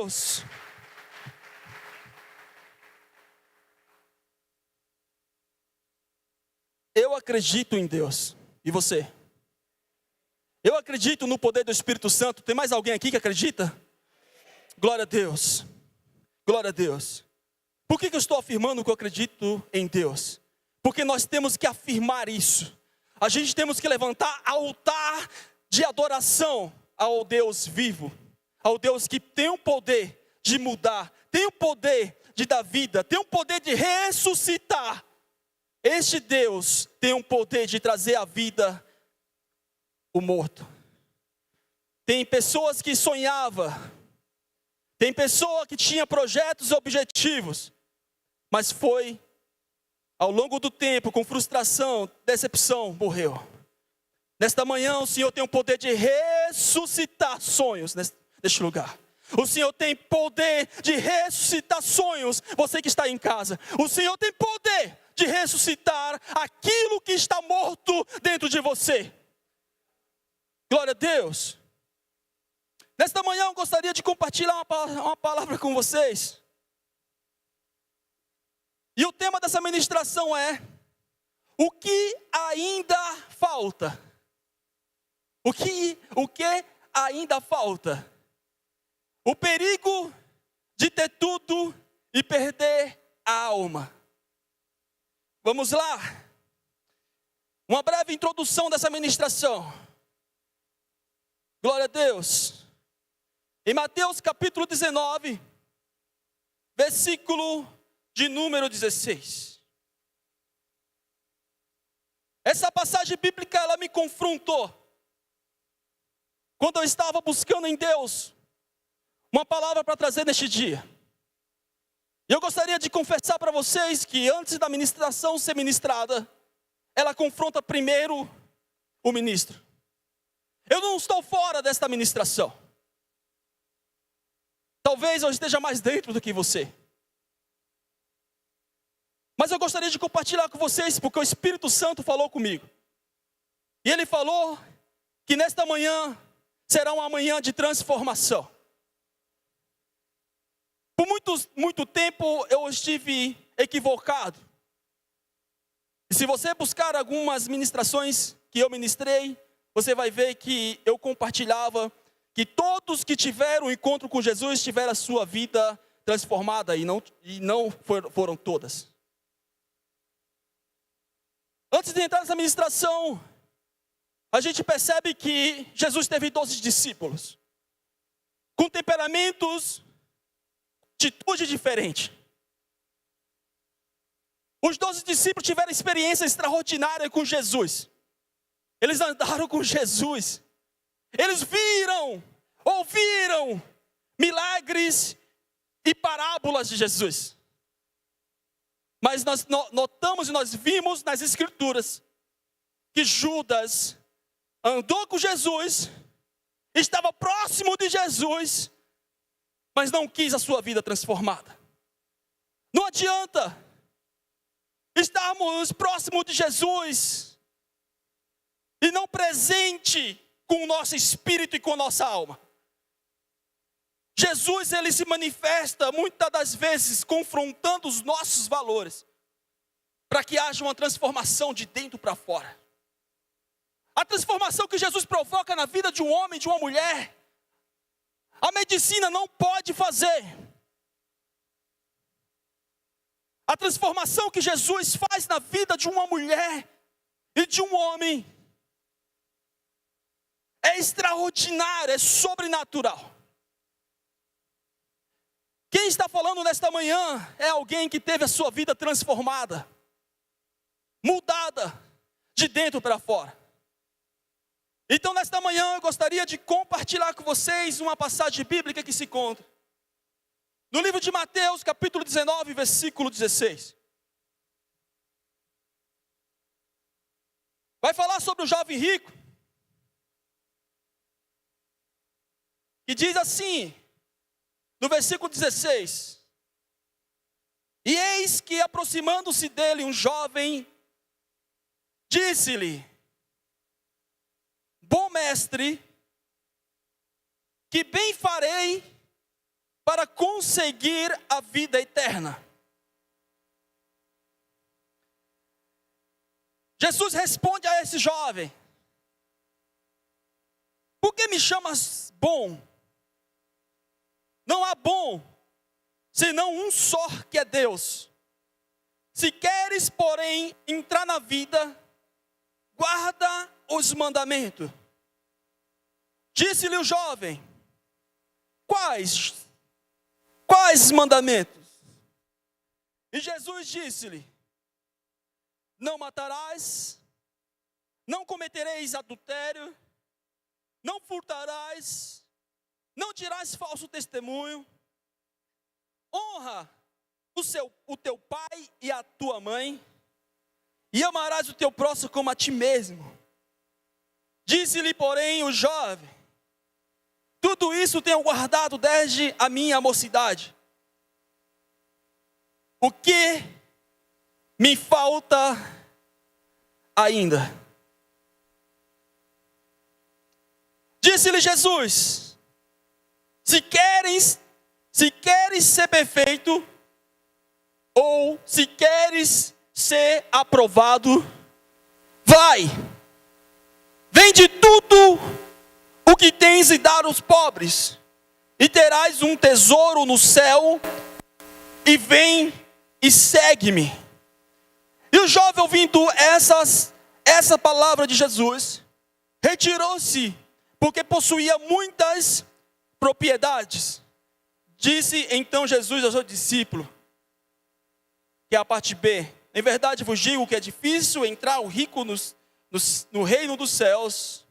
Deus. Eu acredito em Deus. E você? Eu acredito no poder do Espírito Santo. Tem mais alguém aqui que acredita? Glória a Deus. Glória a Deus. Por que eu estou afirmando que eu acredito em Deus? Porque nós temos que afirmar isso. A gente temos que levantar altar de adoração ao Deus vivo. Ao Deus que tem o poder de mudar. Tem o poder de dar vida. Tem o poder de ressuscitar. Este Deus tem o poder de trazer à vida o morto. Tem pessoas que sonhavam. Tem pessoa que tinha projetos e objetivos. Mas foi, ao longo do tempo, com frustração, decepção, morreu. Nesta manhã o Senhor tem o poder de ressuscitar sonhos neste lugar. O Senhor tem poder de ressuscitar sonhos, você que está em casa. O Senhor tem poder de ressuscitar aquilo que está morto dentro de você. Glória a Deus. Nesta manhã eu gostaria de compartilhar uma palavra com vocês. E o tema dessa ministração é: o que ainda falta? O que ainda falta? O perigo de ter tudo e perder a alma. Vamos lá. Uma breve introdução dessa ministração. Glória a Deus. Em Mateus capítulo 19, versículo de número 16. Essa passagem bíblica, ela me confrontou. Quando eu estava buscando em Deus uma palavra para trazer neste dia. E eu gostaria de confessar para vocês que antes da ministração ser ministrada, ela confronta primeiro o ministro. Eu não estou fora desta ministração. Talvez eu esteja mais dentro do que você. Mas eu gostaria de compartilhar com vocês, porque o Espírito Santo falou comigo. E ele falou que nesta manhã será uma manhã de transformação. Por muito tempo eu estive equivocado. E se você buscar algumas ministrações que eu ministrei, você vai ver que eu compartilhava que todos que tiveram um encontro com Jesus tiveram a sua vida transformada, e não foram todas. Antes de entrar nessa ministração, a gente percebe que Jesus teve 12 discípulos, com temperamentos, atitude diferente. Os 12 discípulos tiveram experiência extraordinária com Jesus. Eles andaram com Jesus. Eles viram, ouviram milagres e parábolas de Jesus. Mas nós notamos e nós vimos nas Escrituras que Judas andou com Jesus, estava próximo de Jesus, mas não quis a sua vida transformada. Não adianta estarmos próximos de Jesus e não presente com o nosso espírito e com a nossa alma. Jesus, ele se manifesta muitas das vezes confrontando os nossos valores, para que haja uma transformação de dentro para fora. A transformação que Jesus provoca na vida de um homem, de uma mulher, a medicina não pode fazer. A transformação que Jesus faz na vida de uma mulher e de um homem é extraordinária, é sobrenatural. Quem está falando nesta manhã é alguém que teve a sua vida transformada, mudada de dentro para fora. Então nesta manhã eu gostaria de compartilhar com vocês uma passagem bíblica que se encontra no livro de Mateus, capítulo 19, versículo 16. Vai falar sobre o jovem rico, que diz assim, no versículo 16: e eis que aproximando-se dele um jovem, disse-lhe: bom mestre, que bem farei para conseguir a vida eterna? Jesus responde a esse jovem: por que me chamas bom? Não há bom, senão um só, que é Deus. Se queres, porém, entrar na vida, guarda os mandamentos. Disse-lhe o jovem: quais mandamentos? E Jesus disse-lhe: não matarás, não cometereis adultério, não furtarás, não dirás falso testemunho, honra o teu pai e a tua mãe, e amarás o teu próximo como a ti mesmo. Disse-lhe, porém, o jovem: tudo isso tenho guardado desde a minha mocidade. O que me falta ainda? Disse-lhe Jesus: se queres ser perfeito, ou se queres ser aprovado, vai, vende tudo o que tens e dá aos pobres, e terás um tesouro no céu, e vem e segue-me. E o jovem, ouvindo essa palavra de Jesus, retirou-se, porque possuía muitas propriedades. Disse então Jesus ao seu discípulo, que é a parte B: em verdade vos digo que é difícil entrar o rico no reino dos céus.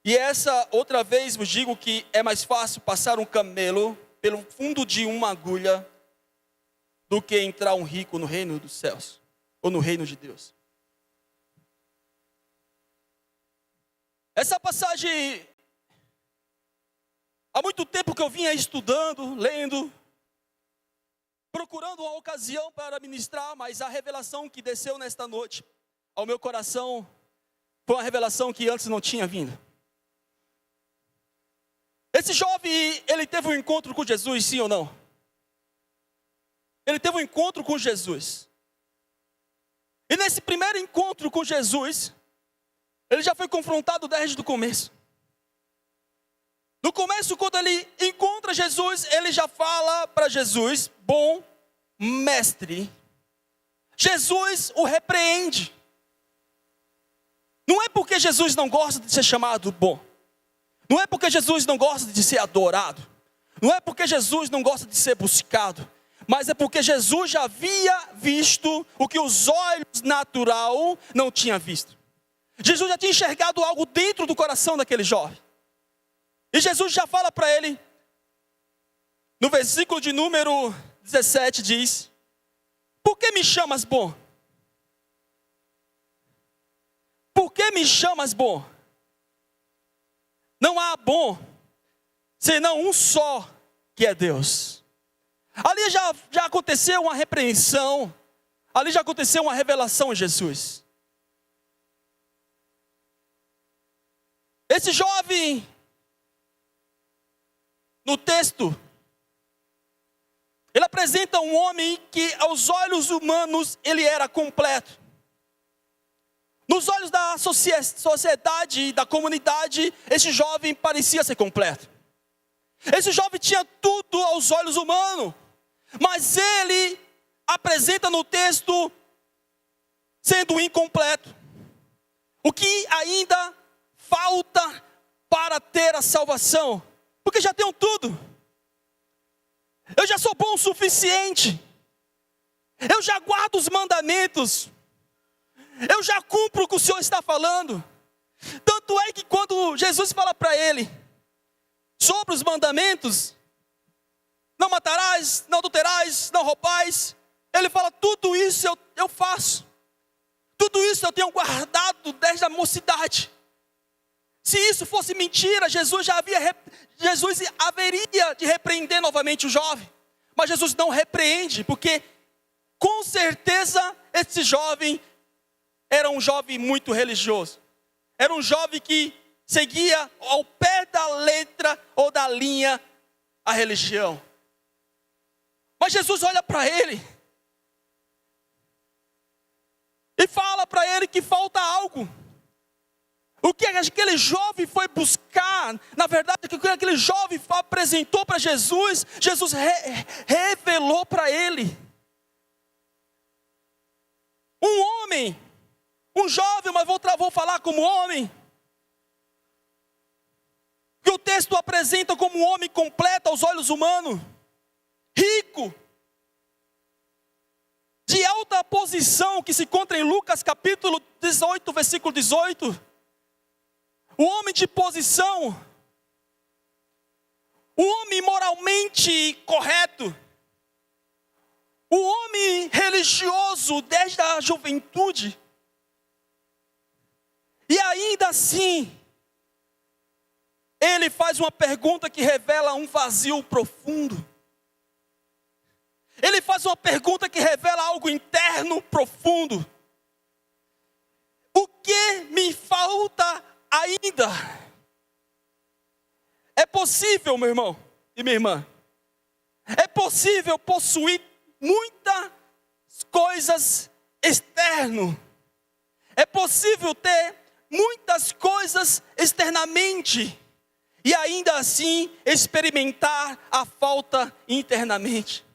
E essa outra vez vos digo que é mais fácil passar um camelo pelo fundo de uma agulha do que entrar um rico no reino dos céus, ou no reino de Deus. Essa passagem, há muito tempo que eu vinha estudando, lendo, procurando uma ocasião para ministrar, mas a revelação que desceu nesta noite ao meu coração foi uma revelação que antes não tinha vindo. Esse jovem, ele teve um encontro com Jesus, sim ou não? Ele teve um encontro com Jesus. E nesse primeiro encontro com Jesus, ele já foi confrontado desde o começo. No começo, quando ele encontra Jesus, ele já fala para Jesus: bom mestre. Jesus o repreende. Não é porque Jesus não gosta de ser chamado bom. Não é porque Jesus não gosta de ser adorado. Não é porque Jesus não gosta de ser buscado. Mas é porque Jesus já havia visto o que os olhos natural não tinham visto. Jesus já tinha enxergado algo dentro do coração daquele jovem. E Jesus já fala para ele, no versículo de número 17 diz: por que me chamas bom? Por que me chamas bom? Não há bom, senão um só, que é Deus. Ali já aconteceu uma repreensão, ali já aconteceu uma revelação em Jesus. Esse jovem, no texto, ele apresenta um homem que aos olhos humanos ele era completo. Nos olhos da sociedade e da comunidade, esse jovem parecia ser completo. Esse jovem tinha tudo aos olhos humanos, mas ele apresenta no texto sendo incompleto. O que ainda falta para ter a salvação? Porque já tenho tudo. Eu já sou bom o suficiente. Eu já guardo os mandamentos. Eu já cumpro o que o Senhor está falando. Tanto é que quando Jesus fala para ele sobre os mandamentos: não matarás, não adulterarás, não roubais, ele fala: tudo isso eu faço. Tudo isso eu tenho guardado desde a mocidade. Se isso fosse mentira, Jesus haveria de repreender novamente o jovem. Mas Jesus não repreende, porque com certeza esse jovem era um jovem muito religioso. Era um jovem que seguia ao pé da letra ou da linha a religião. Mas Jesus olha para ele e fala para ele que falta algo. O que aquele jovem foi buscar, na verdade, o que aquele jovem apresentou para Jesus, Jesus revelou para ele. Um homem, um jovem, mas vou falar como homem, que o texto apresenta como um homem completo aos olhos humanos, rico, de alta posição, que se encontra em Lucas capítulo 18, versículo 18. O homem de posição, o homem moralmente correto, o homem religioso desde a juventude. E ainda assim, ele faz uma pergunta que revela um vazio profundo. Ele faz uma pergunta que revela algo interno profundo. O que me falta ainda? É possível, meu irmão e minha irmã, é possível possuir muitas coisas externas. É possível ter muitas coisas externamente e ainda assim experimentar a falta internamente.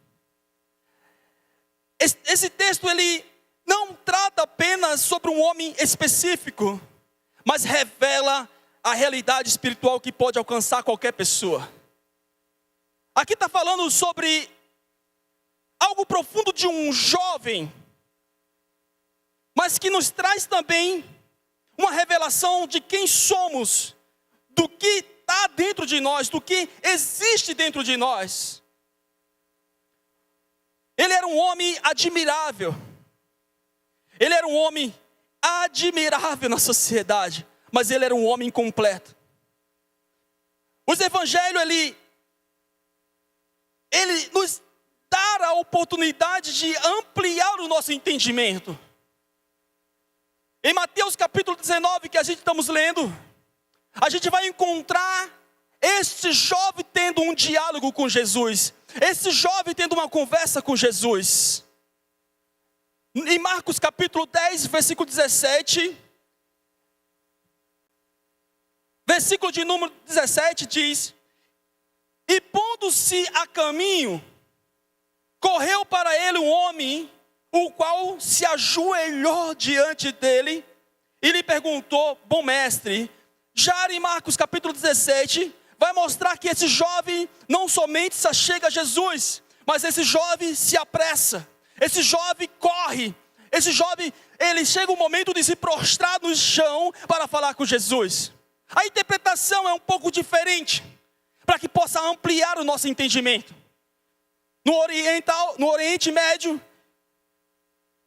Esse texto ele não trata apenas sobre um homem específico, mas revela a realidade espiritual que pode alcançar qualquer pessoa. Aqui está falando sobre algo profundo de um jovem, mas que nos traz também uma revelação de quem somos, do que está dentro de nós, do que existe dentro de nós. Ele era um homem admirável. Ele era um homem admirável na sociedade, mas ele era um homem completo. Os evangelhos, ele nos dá a oportunidade de ampliar o nosso entendimento. Em Mateus capítulo 19, que a gente estamos lendo, a gente vai encontrar este jovem tendo um diálogo com Jesus. Esse jovem tendo uma conversa com Jesus. Em Marcos capítulo 10, versículo 17, versículo de número 17 diz: e pondo-se a caminho, correu para ele um homem, o qual se ajoelhou diante dele, e lhe perguntou: bom mestre. Já em Marcos capítulo 17, vai mostrar que esse jovem não somente se achega a Jesus, mas esse jovem se apressa, esse jovem corre, esse jovem, ele chega o momento de se prostrar no chão para falar com Jesus. A interpretação é um pouco diferente, para que possa ampliar o nosso entendimento. No Oriente Médio,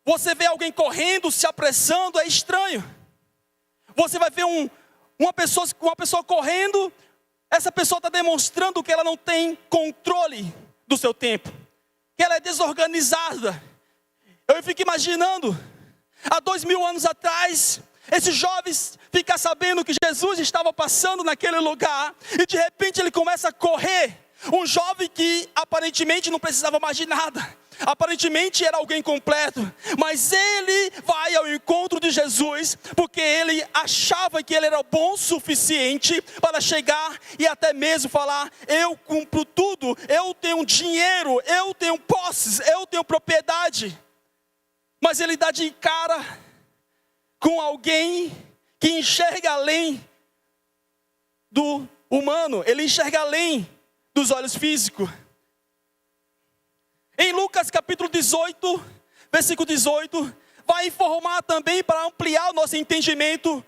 você vê alguém correndo, se apressando, é estranho. Você vai ver uma pessoa correndo, essa pessoa está demonstrando que ela não tem controle do seu tempo, que ela é desorganizada. Eu fico imaginando, há 2000 anos atrás, esses jovens ficam sabendo que Jesus estava passando naquele lugar, e de repente ele começa a correr. Um jovem que aparentemente não precisava mais de nada, aparentemente era alguém completo, mas ele vai ao encontro de Jesus, porque ele achava que ele era bom o suficiente para chegar e até mesmo falar: eu cumpro tudo, eu tenho dinheiro, eu tenho posses, eu tenho propriedade. Mas ele dá de cara com alguém que enxerga além do humano, ele enxerga além dos olhos físicos. Em Lucas capítulo 18, versículo 18, vai informar também, para ampliar o nosso entendimento,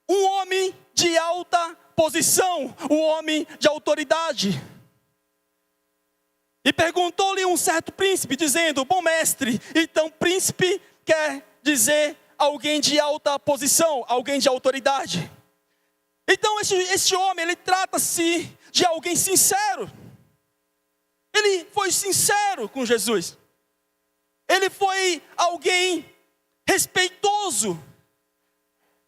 um homem de alta posição, um homem de autoridade. E perguntou-lhe um certo príncipe, dizendo: bom mestre. Então príncipe quer dizer alguém de alta posição, alguém de autoridade. Então este homem, ele trata-se de alguém sincero. Ele foi sincero com Jesus. Ele foi alguém respeitoso.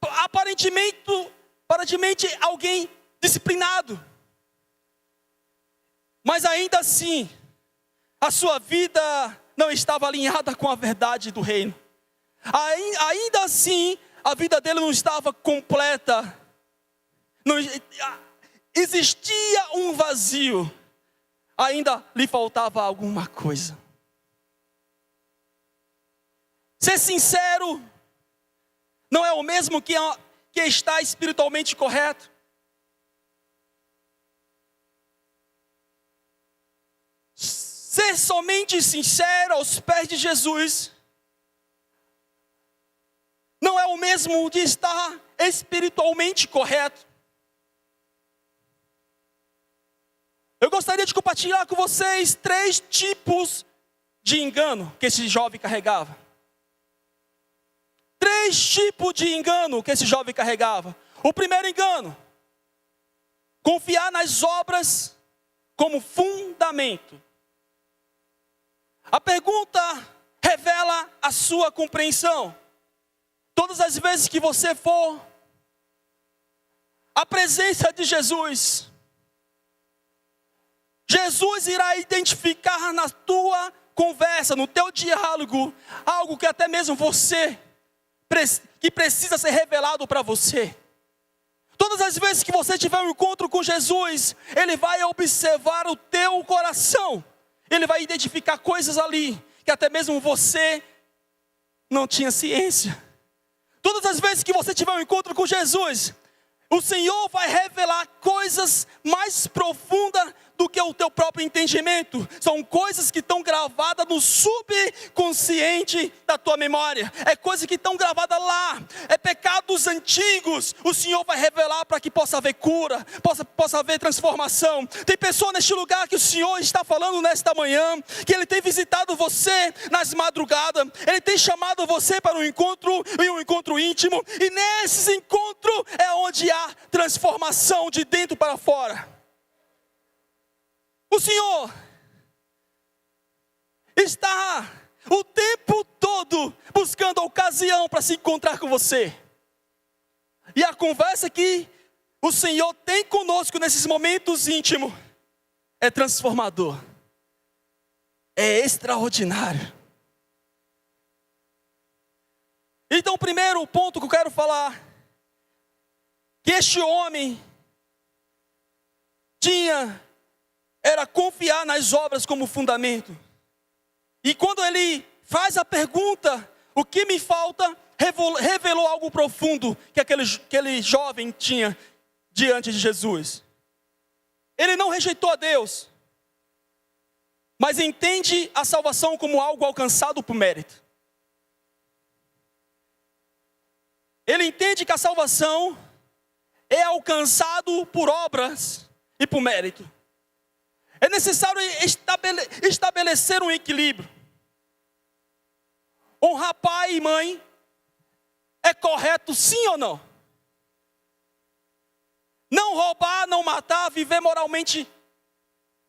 Aparentemente alguém disciplinado. Mas ainda assim, a sua vida não estava alinhada com a verdade do reino. Ainda assim, a vida dele não estava completa. Não, existia um vazio. Ainda lhe faltava alguma coisa. Ser sincero não é o mesmo que estar espiritualmente correto. Ser somente sincero aos pés de Jesus não é o mesmo de estar espiritualmente correto. Eu gostaria de compartilhar com vocês 3 tipos de engano que esse jovem carregava. 3 tipos de engano que esse jovem carregava. O primeiro engano: confiar nas obras como fundamento. A pergunta revela a sua compreensão. Todas as vezes que você for à presença de Jesus, Jesus irá identificar na tua conversa, no teu diálogo, algo que até mesmo você, que precisa ser revelado para você. Todas as vezes que você tiver um encontro com Jesus, Ele vai observar o teu coração. Ele vai identificar coisas ali, que até mesmo você não tinha ciência. Todas as vezes que você tiver um encontro com Jesus, o Senhor vai revelar coisas mais profundas do que o teu próprio entendimento. São coisas que estão gravadas no subconsciente da tua memória. É coisas que estão gravadas lá. É pecados antigos. O Senhor vai revelar para que possa haver cura, possa haver transformação. Tem pessoa neste lugar que o Senhor está falando nesta manhã, que Ele tem visitado você nas madrugadas. Ele tem chamado você para um encontro íntimo. E nesses encontros é onde há transformação de dentro para fora. O Senhor está o tempo todo buscando a ocasião para se encontrar com você. E a conversa que o Senhor tem conosco nesses momentos íntimos é transformador. É extraordinário. Então o primeiro ponto que eu quero falar, que este homem era confiar nas obras como fundamento. E quando ele faz a pergunta, o que me falta, revelou algo profundo que aquele jovem tinha diante de Jesus. Ele não rejeitou a Deus, mas entende a salvação como algo alcançado por mérito. Ele entende que a salvação é alcançado por obras e por mérito. É necessário estabelecer um equilíbrio. Honrar pai e mãe é correto, sim ou não? Não roubar, não matar, viver moralmente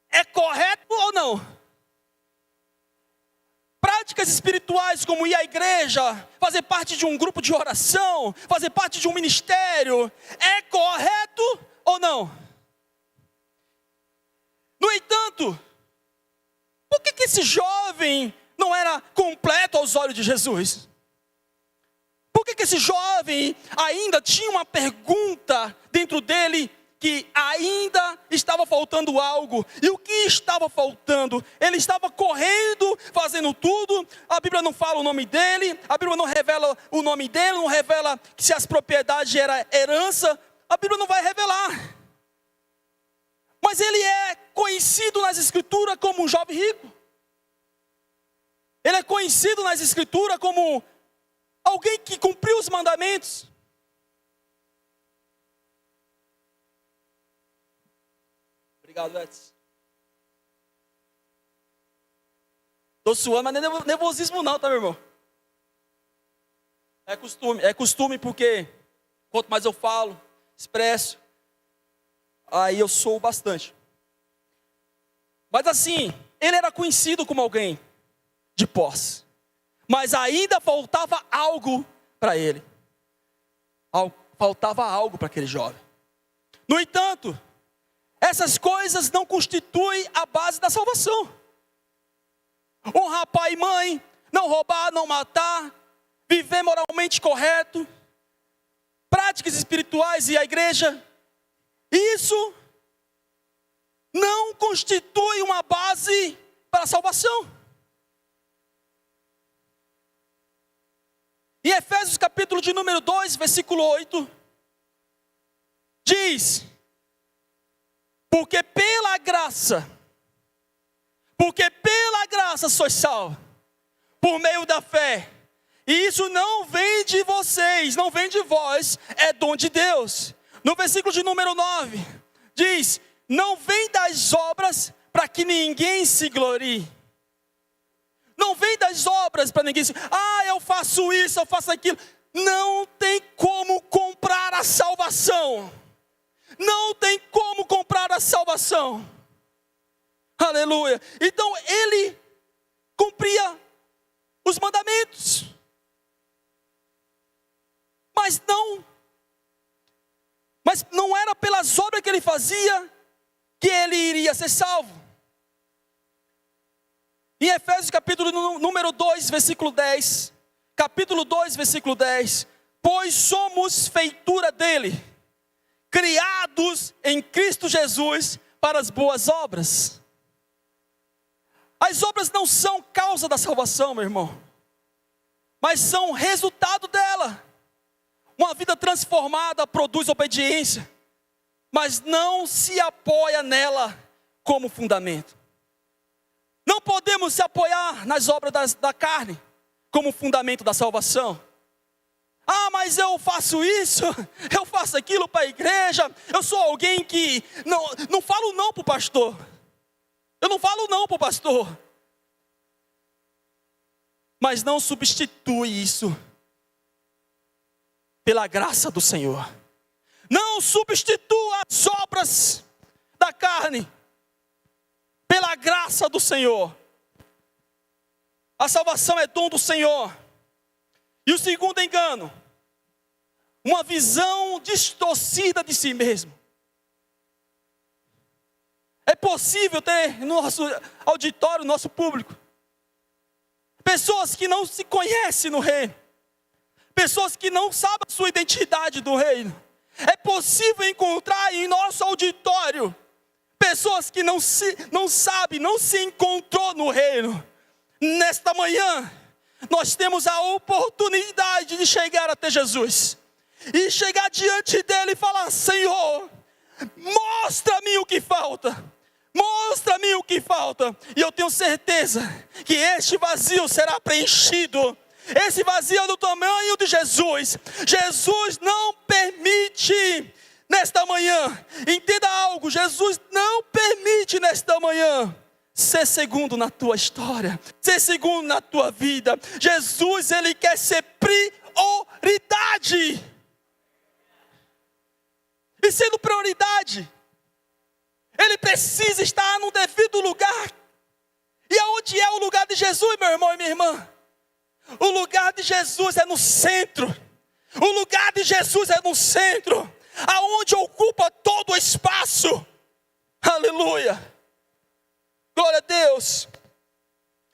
é correto ou não? Práticas espirituais como ir à igreja, fazer parte de um grupo de oração, fazer parte de um ministério, é correto ou não? No entanto, por que esse jovem não era completo aos olhos de Jesus? Por que esse jovem ainda tinha uma pergunta dentro dele que ainda estava faltando algo? E o que estava faltando? Ele estava correndo, fazendo tudo. A Bíblia não fala o nome dele, a Bíblia não revela o nome dele, não revela se as propriedades eram herança. A Bíblia não vai revelar. Mas ele é conhecido nas Escrituras como um jovem rico. Ele é conhecido nas Escrituras como alguém que cumpriu os mandamentos. Obrigado, Edson. Estou suando, mas não é nervosismo não, tá, meu irmão? É costume porque quanto mais eu falo, expresso, aí eu sou bastante. Mas assim, ele era conhecido como alguém de posse. Mas ainda faltava algo para ele. Faltava algo para aquele jovem. No entanto, essas coisas não constituem a base base da salvação. Honrar pai e mãe, não roubar, não matar, viver moralmente correto, práticas espirituais e a igreja. Isso não constitui uma base para a salvação. Em Efésios capítulo de número 2, versículo 8, diz: porque pela graça sois salvos, por meio da fé. E isso não vem de vocês, não vem de vós, é dom de Deus. No versículo de número 9, diz: não vem das obras para que ninguém se glorie. Não vem das obras para ninguém se... eu faço isso, eu faço aquilo. Não tem como comprar a salvação. Não tem como comprar a salvação. Aleluia. Então ele cumpria os mandamentos. Mas não era pelas obras que ele fazia que ele iria ser salvo. Em Efésios capítulo número 2, versículo 10. Capítulo 2, versículo 10. Pois somos feitura dele, criados em Cristo Jesus para as boas obras. As obras não são causa da salvação, meu irmão, mas são resultado dela. Uma vida transformada produz obediência, mas não se apoia nela como fundamento. Não podemos se apoiar nas obras da carne como fundamento da salvação. Mas eu faço isso, eu faço aquilo para a igreja, eu sou alguém que não falo não para o pastor. Eu não falo não para o pastor. Mas não substitui isso pela graça do Senhor. Não substitua as obras da carne pela graça do Senhor. A salvação é dom do Senhor. E o segundo engano, uma visão distorcida de si mesmo. É possível ter no nosso auditório, no nosso público, pessoas que não se conhecem no reino, pessoas que não sabem a sua identidade do reino. É possível encontrar em nosso auditório pessoas que não sabem, não se encontrou no reino. Nesta manhã, nós temos a oportunidade de chegar até Jesus e chegar diante dele e falar: Senhor, mostra-me o que falta. Mostra-me o que falta. E eu tenho certeza que este vazio será preenchido. Esse vazio é do tamanho de Jesus. Jesus não permite nesta manhã, entenda algo, Jesus não permite nesta manhã ser segundo na tua história, ser segundo na tua vida. Jesus, ele quer ser prioridade. E sendo prioridade, ele precisa estar no devido lugar. E aonde é o lugar de Jesus, meu irmão e minha irmã? O lugar de Jesus é no centro. O lugar de Jesus é no centro, aonde ocupa todo o espaço. Aleluia. Glória a Deus.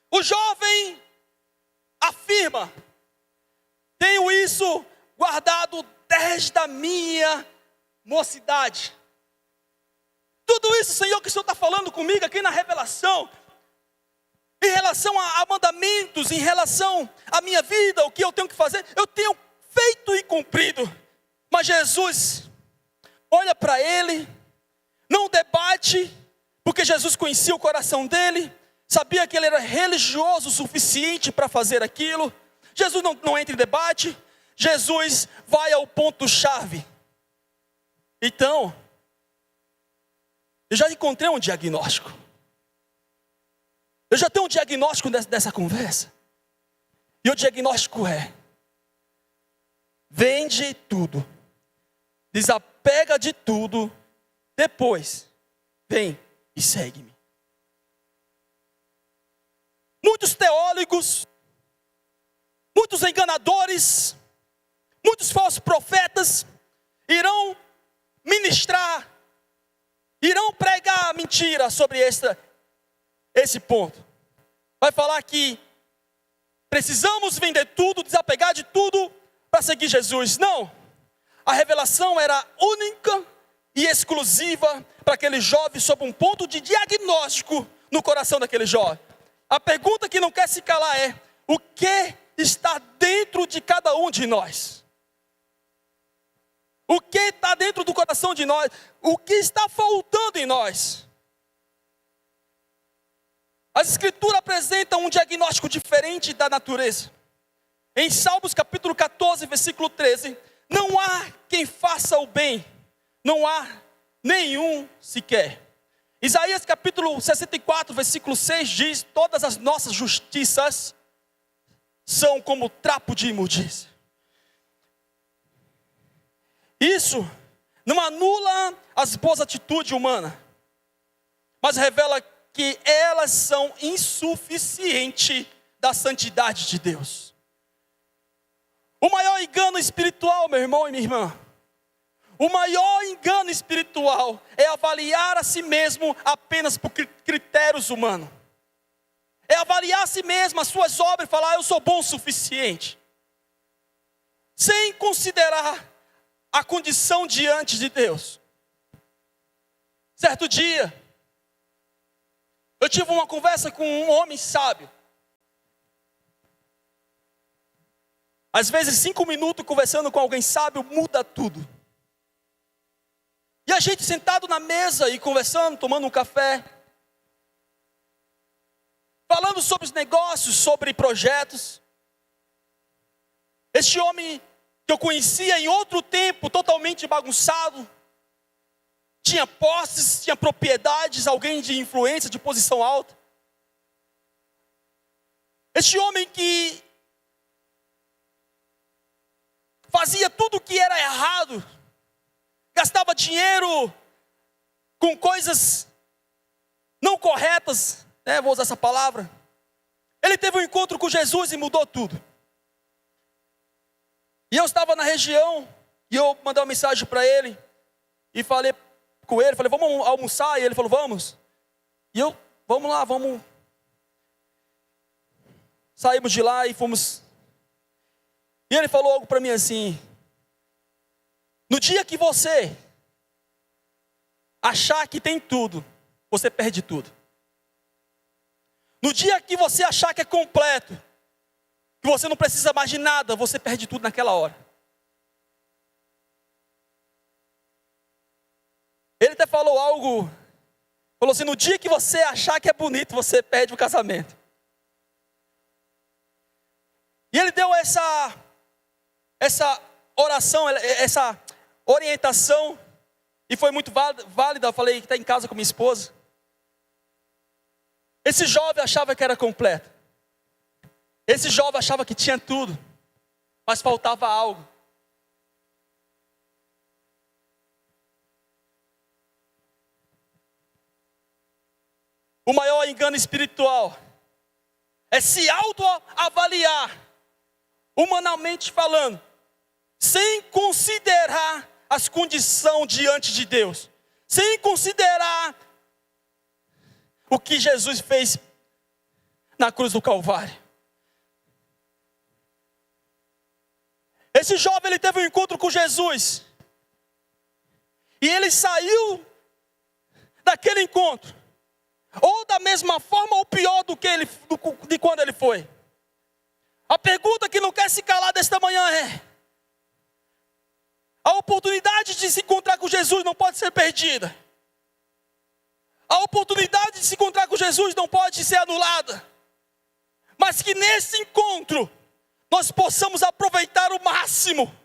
O jovem afirma: tenho isso guardado desde a minha mocidade. Tudo isso, Senhor, que o Senhor está falando comigo aqui na revelação, em relação a mandamentos, em relação à minha vida, o que eu tenho que fazer, eu tenho feito e cumprido. Mas Jesus olha para ele, não debate, porque Jesus conhecia o coração dele, sabia que ele era religioso o suficiente para fazer aquilo. Jesus não entra em debate, Jesus vai ao ponto-chave. Então, eu já encontrei um diagnóstico. Eu já tenho um diagnóstico dessa conversa. E o diagnóstico é: vende tudo, desapega de tudo, depois vem e segue-me. Muitos teólogos, muitos enganadores, muitos falsos profetas irão ministrar, irão pregar mentira sobre esta esse ponto. Vai falar que precisamos vender tudo, desapegar de tudo para seguir Jesus. Não. A revelação era única e exclusiva para aquele jovem sob um ponto de diagnóstico no coração daquele jovem. A pergunta que não quer se calar é: o que está dentro de cada um de nós? O que está dentro do coração de nós? O que está faltando em nós? As Escrituras apresentam um diagnóstico diferente da natureza. Em Salmos capítulo 14, versículo 13, não há quem faça o bem, não há nenhum sequer. Isaías capítulo 64, versículo 6 diz: todas as nossas justiças são como trapo de imundícia. Isso não anula as boas atitudes humanas, mas revela que elas são insuficientes da santidade de Deus. O maior engano espiritual, meu irmão e minha irmã, o maior engano espiritual é avaliar a si mesmo apenas por critérios humanos. É avaliar a si mesmo, as suas obras e falar: eu sou bom o suficiente. Sem considerar a condição diante de Deus. Certo dia, eu tive uma conversa com um homem sábio. Às vezes 5 minutos conversando com alguém sábio muda tudo. E a gente sentado na mesa e conversando, tomando um café, falando sobre os negócios, sobre projetos. Este homem que eu conhecia em outro tempo, totalmente bagunçado, tinha posses, tinha propriedades, alguém de influência, de posição alta. Este homem que fazia tudo o que era errado, gastava dinheiro com coisas não corretas, vou usar essa palavra. Ele teve um encontro com Jesus e mudou tudo. E eu estava na região, e eu mandei uma mensagem para ele, e falei com ele, falei: vamos almoçar? E ele falou: vamos. E eu: vamos lá, vamos. Saímos de lá e fomos. E ele falou algo para mim assim: no dia que você achar que tem tudo, você perde tudo. No dia que você achar que é completo, que você não precisa mais de nada, você perde tudo naquela hora. Ele até falou algo, falou assim: no dia que você achar que é bonito, você perde o casamento. E ele deu essa oração, essa orientação, e foi muito válida. Eu falei que está em casa com minha esposa. Esse jovem achava que era completo. Esse jovem achava que tinha tudo, mas faltava algo. O maior engano espiritual é se autoavaliar, humanamente falando, sem considerar as condições diante de Deus, sem considerar o que Jesus fez na cruz do Calvário. Esse jovem, ele teve um encontro com Jesus, e ele saiu daquele encontro, ou da mesma forma ou pior de quando ele foi. A pergunta que não quer se calar desta manhã é: a oportunidade de se encontrar com Jesus não pode ser perdida. A oportunidade de se encontrar com Jesus não pode ser anulada. Mas que nesse encontro nós possamos aproveitar o máximo.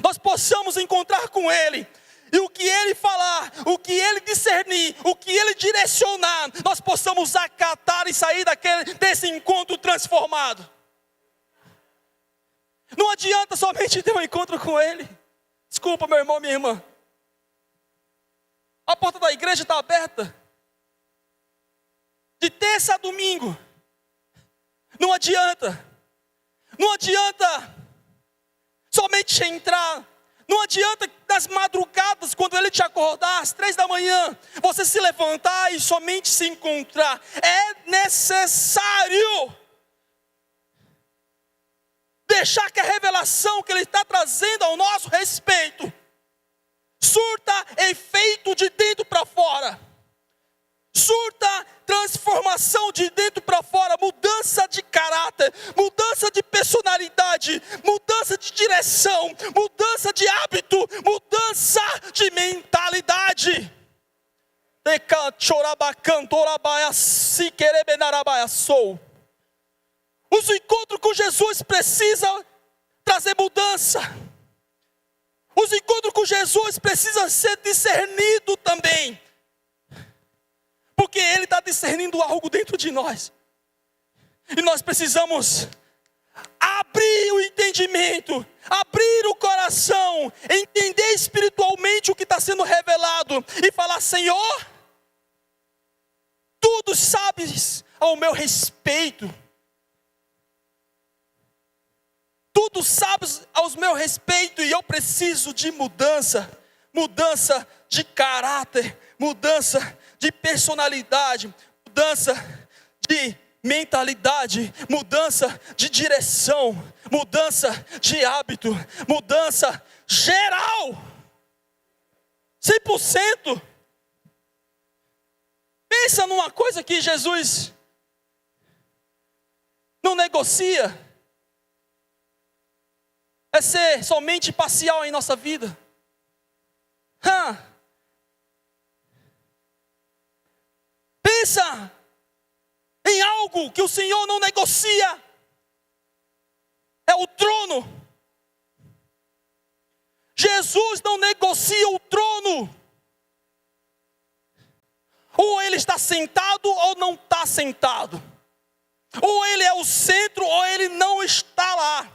Nós possamos encontrar com Ele. E o que Ele falar, o que Ele discernir, o que Ele direcionar, nós possamos acatar e sair desse encontro transformado. Não adianta somente ter um encontro com Ele. Desculpa, meu irmão, minha irmã. A porta da igreja está aberta. De terça a domingo. Não adianta. Não adianta somente entrar. Não adianta nas madrugadas, quando ele te acordar às 3 da manhã, você se levantar e somente se encontrar. É necessário deixar que a revelação que ele está trazendo ao nosso respeito surta efeito de dentro para fora. Surta transformação de dentro para fora, mudança de caráter, mudança de personalidade, mudança de direção, mudança de hábito, mudança de mentalidade. Os encontros com Jesus precisam trazer mudança. Os encontros com Jesus precisam ser discernidos também. Porque Ele está discernindo algo dentro de nós. E nós precisamos abrir o entendimento, abrir o coração, entender espiritualmente o que está sendo revelado. E falar: Senhor, tudo sabes ao meu respeito. Tudo sabes aos meu respeito, e eu preciso de mudança. Mudança de caráter, mudança de personalidade, mudança de mentalidade, mudança de direção, mudança de hábito, mudança geral, 100%. Pensa numa coisa que Jesus não negocia, é ser somente parcial em nossa vida. Pensa em algo que o Senhor não negocia. É o trono. Jesus não negocia o trono. Ou ele está sentado ou não está sentado. Ou ele é o centro ou ele não está lá.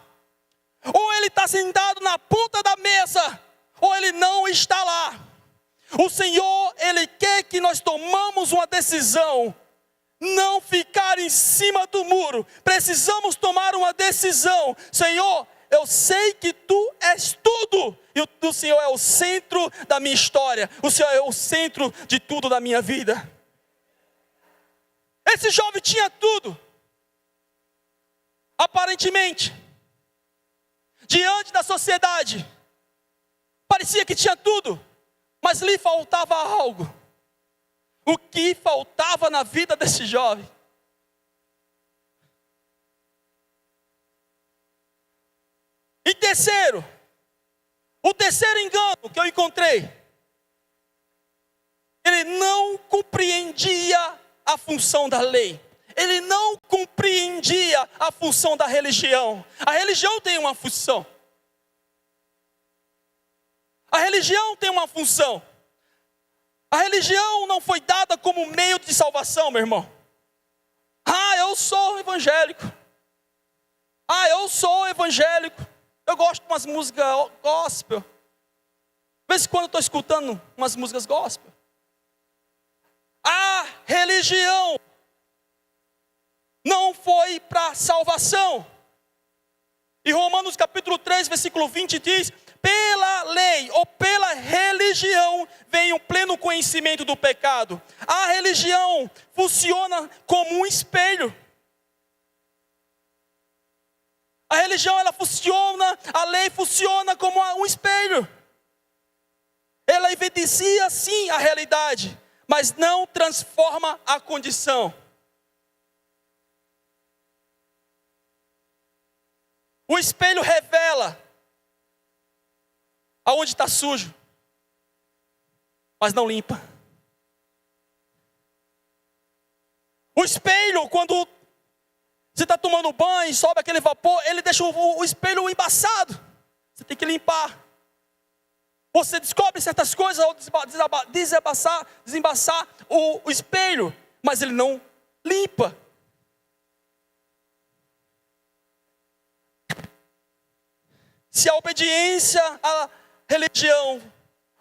Ou ele está sentado na ponta da mesa ou ele não está lá. O Senhor, Ele quer que nós tomamos uma decisão. Não ficar em cima do muro. Precisamos tomar uma decisão. Senhor, eu sei que Tu és tudo. E o Senhor é o centro da minha história. O Senhor é o centro de tudo da minha vida. Esse jovem tinha tudo. Aparentemente. Diante da sociedade. Parecia que tinha tudo, mas lhe faltava algo. O que faltava na vida desse jovem? E terceiro, o terceiro engano que eu encontrei, ele não compreendia a função da lei. Ele não compreendia a função da religião. A religião tem uma função. A religião tem uma função. A religião não foi dada como meio de salvação, meu irmão. Eu sou evangélico. Eu sou evangélico. Eu gosto de umas músicas gospel. De vez em quando eu estou escutando umas músicas gospel. A religião não foi para salvação. E Romanos capítulo 3, versículo 20 diz: pela lei ou pela religião vem o pleno conhecimento do pecado. A religião funciona como um espelho. A religião, ela funciona, a lei funciona como um espelho. Ela evidencia sim a realidade, mas não transforma a condição. O espelho revela aonde está sujo, mas não limpa. O espelho, quando você está tomando banho e sobe aquele vapor, ele deixa o espelho embaçado. Você tem que limpar. Você descobre certas coisas ao desembaçar o espelho, mas ele não limpa. Se a obediência à religião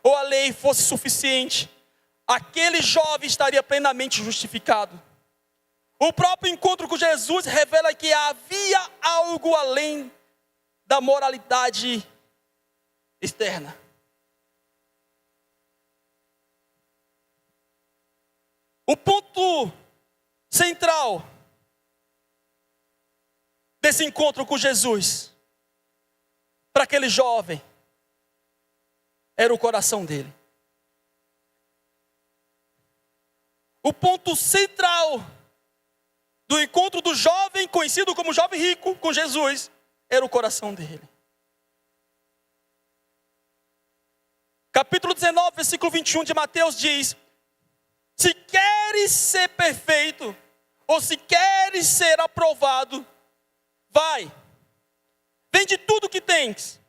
ou à lei fosse suficiente, aquele jovem estaria plenamente justificado. O próprio encontro com Jesus revela que havia algo além da moralidade externa. O ponto central desse encontro com Jesus, para aquele jovem, era o coração dele. O ponto central do encontro do jovem, conhecido como jovem rico, com Jesus, era o coração dele. Capítulo 19, versículo 21 de Mateus diz: se queres ser perfeito, ou se queres ser aprovado, vai, vende tudo que tens,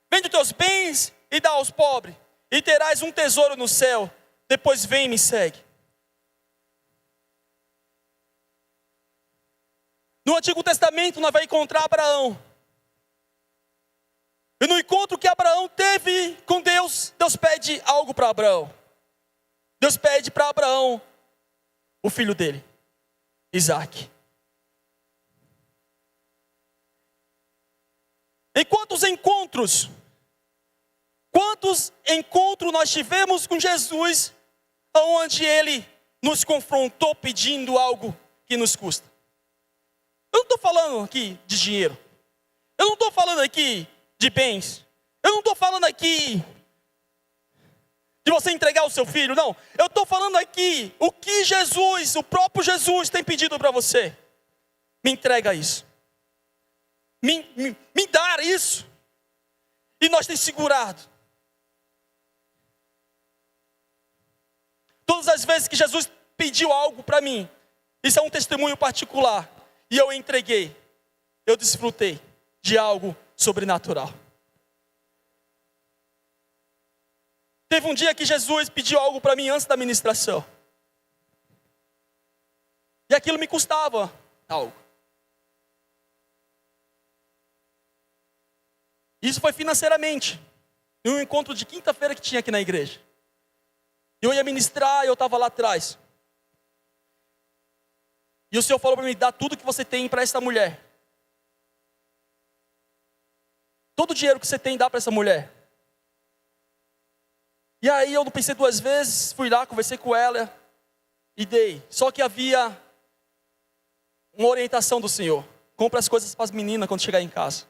vende os teus bens e dá aos pobres, e terás um tesouro no céu, depois vem e me segue. No Antigo Testamento nós vamos encontrar Abraão. E no encontro que Abraão teve com Deus, Deus pede algo para Abraão. Deus pede para Abraão o filho dele, Isaque. Em quantos encontros nós tivemos com Jesus, onde Ele nos confrontou pedindo algo que nos custa? Eu não estou falando aqui de dinheiro. Eu não estou falando aqui de bens. Eu não estou falando aqui de você entregar o seu filho, não. Eu estou falando aqui o que Jesus, o próprio Jesus tem pedido para você. Me entrega isso. Me dá isso. E nós temos segurado. Todas as vezes que Jesus pediu algo para mim, isso é um testemunho particular, e eu entreguei, eu desfrutei de algo sobrenatural. Teve um dia que Jesus pediu algo para mim antes da ministração. E aquilo me custava algo. Isso foi financeiramente. Em um encontro de quinta-feira que tinha aqui na igreja. Eu ia ministrar e eu estava lá atrás. E o Senhor falou para mim: dá tudo que você tem para essa mulher. Todo o dinheiro que você tem, dá para essa mulher. E aí eu não pensei duas vezes, fui lá, conversei com ela e dei. Só que havia uma orientação do Senhor: compra as coisas para as meninas quando chegar em casa.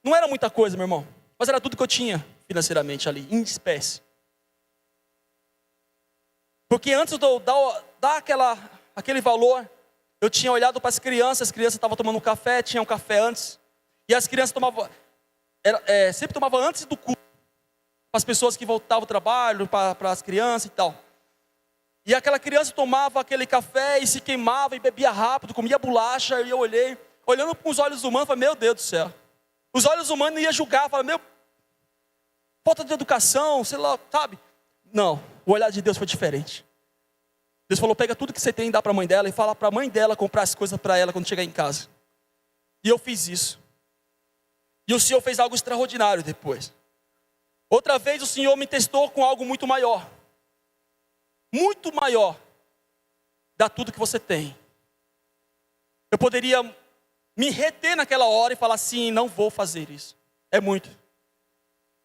Não era muita coisa, meu irmão, mas era tudo que eu tinha financeiramente ali, em espécie. Porque antes de eu dar aquele valor, eu tinha olhado para as crianças estavam tomando café, tinha um café antes. E as crianças sempre tomavam antes do culto, para as pessoas que voltavam ao trabalho, para as crianças e tal. E aquela criança tomava aquele café e se queimava e bebia rápido, comia bolacha. E eu olhando com os olhos humanos, falei: meu Deus do céu. Os olhos humanos iam julgar, falavam: meu, falta de educação, sei lá, sabe? Não, o olhar de Deus foi diferente. Deus falou: pega tudo que você tem e dá para a mãe dela, e fala para a mãe dela comprar as coisas para ela quando chegar em casa. E eu fiz isso. E o Senhor fez algo extraordinário depois. Outra vez o Senhor me testou com algo muito maior. Muito maior. Dá tudo que você tem. Eu poderia me reter naquela hora e falar assim: não vou fazer isso. É muito.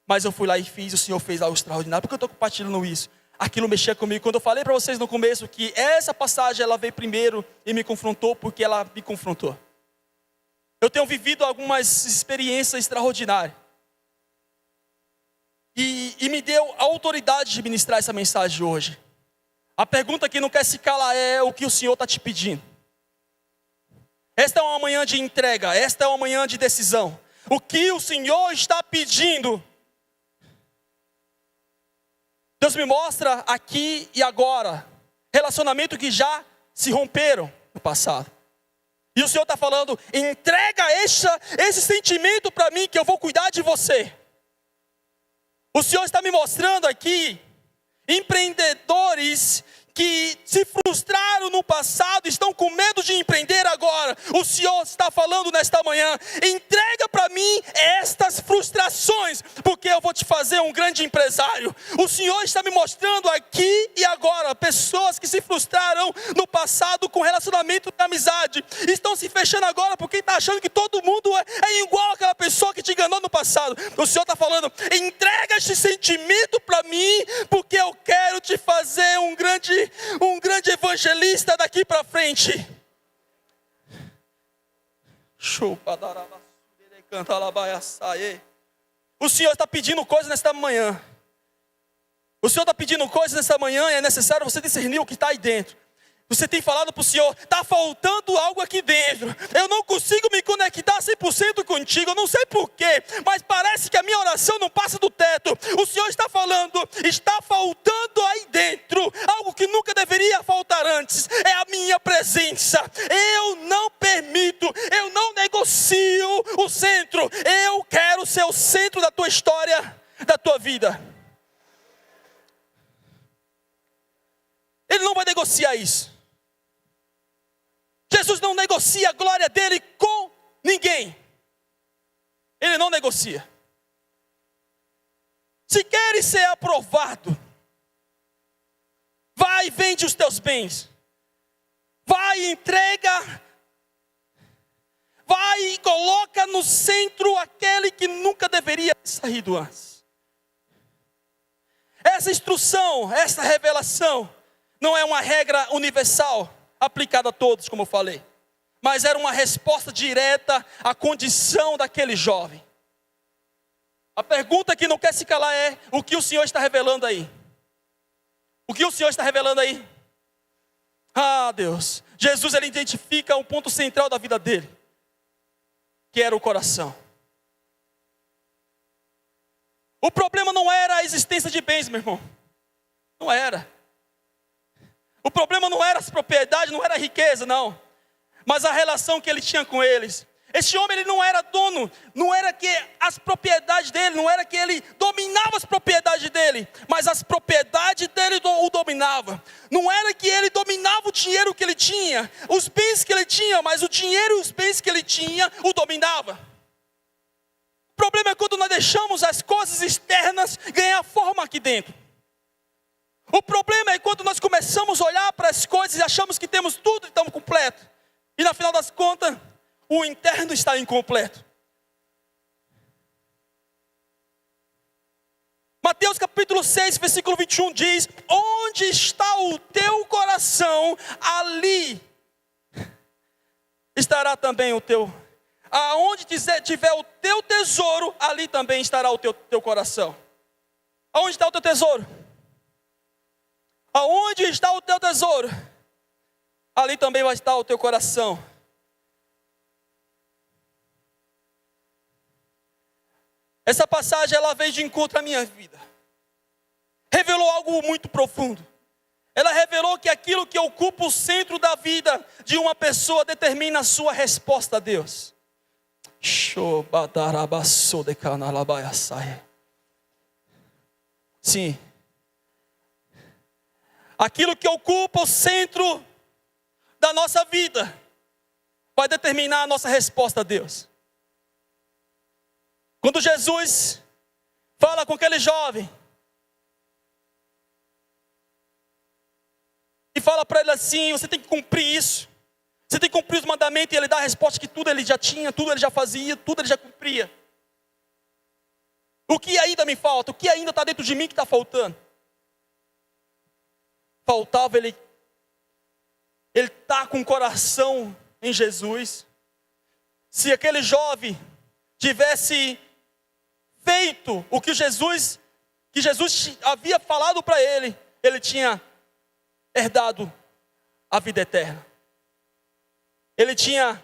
Mas eu fui lá e fiz, o Senhor fez algo extraordinário. Por que eu estou compartilhando isso? Aquilo mexia comigo. Quando eu falei para vocês no começo que essa passagem ela veio primeiro e me confrontou, porque ela me confrontou. Eu tenho vivido algumas experiências extraordinárias. E me deu a autoridade de ministrar essa mensagem hoje. A pergunta que não quer se calar é: o que o Senhor está te pedindo? Esta é uma manhã de entrega, esta é uma manhã de decisão. O que o Senhor está pedindo? Deus me mostra aqui e agora relacionamento que já se romperam no passado. E o Senhor está falando: entrega esse sentimento para mim, que eu vou cuidar de você. O Senhor está me mostrando aqui empreendedores que se frustraram no passado, estão com medo de empreender agora. O Senhor está falando nesta manhã: entrega para para mim estas frustrações, porque eu vou te fazer um grande empresário. O Senhor está me mostrando aqui e agora pessoas que se frustraram no passado com relacionamento de amizade, estão se fechando agora porque está achando que todo mundo é igual àquela pessoa que te enganou no passado. O Senhor está falando: entrega este sentimento para mim, porque eu quero te fazer um grande evangelista daqui para frente. O Senhor está pedindo coisas nesta manhã. O Senhor está pedindo coisas nesta manhã e é necessário você discernir o que está aí dentro. Você tem falado para o Senhor: está faltando algo aqui dentro. Eu não consigo me conectar 100% contigo. Eu não sei porquê, mas parece que a minha oração não passa do teto. O Senhor está falando: está faltando aí dentro algo que nunca deveria faltar antes. É a minha presença. Eu não permito, eu não negocio o centro. Eu quero ser o centro da tua história, da tua vida. Ele não vai negociar isso. Jesus não negocia a glória dele com ninguém. Ele não negocia. Se queres ser aprovado, vai e vende os teus bens. Vai e entrega. Vai e coloca no centro aquele que nunca deveria ter saído antes. Essa instrução, essa revelação, não é uma regra universal aplicada a todos, como eu falei, mas era uma resposta direta à condição daquele jovem. A pergunta que não quer se calar é: o que o Senhor está revelando aí? O que o Senhor está revelando aí? Ah, Deus, Jesus, ele identifica um ponto central da vida dele, que era o coração. O problema não era a existência de bens, meu irmão, não era. O problema não era as propriedades, não era a riqueza, não. Mas a relação que ele tinha com eles. Esse homem, ele não era dono, não era que as propriedades dele, não era que ele dominava as propriedades dele, mas as propriedades dele o dominavam. Não era que ele dominava o dinheiro que ele tinha, os bens que ele tinha, mas o dinheiro e os bens que ele tinha o dominava. O problema é quando nós deixamos as coisas externas ganhar forma aqui dentro. O problema é quando nós começamos a olhar para as coisas e achamos que temos tudo e estamos completos. E no final das contas, o interno está incompleto. Mateus capítulo 6, versículo 21 diz: onde está o teu coração, ali estará também o teu. Aonde tiver o teu tesouro, ali também estará o teu coração. Aonde está o teu tesouro? Aonde está o teu tesouro, ali também vai estar o teu coração. Essa passagem, ela veio de encontro à minha vida. Revelou algo muito profundo. Ela revelou que aquilo que ocupa o centro da vida de uma pessoa determina a sua resposta a Deus. Sim. Aquilo que ocupa o centro da nossa vida vai determinar a nossa resposta a Deus. Quando Jesus fala com aquele jovem e fala para ele assim: você tem que cumprir isso, você tem que cumprir os mandamentos, e ele dá a resposta que tudo ele já tinha, tudo ele já fazia, tudo ele já cumpria. O que ainda me falta? O que ainda está dentro de mim que está faltando? Faltava ele está com o coração em Jesus. Se aquele jovem tivesse feito o que Jesus havia falado para ele, ele tinha herdado a vida eterna. Ele tinha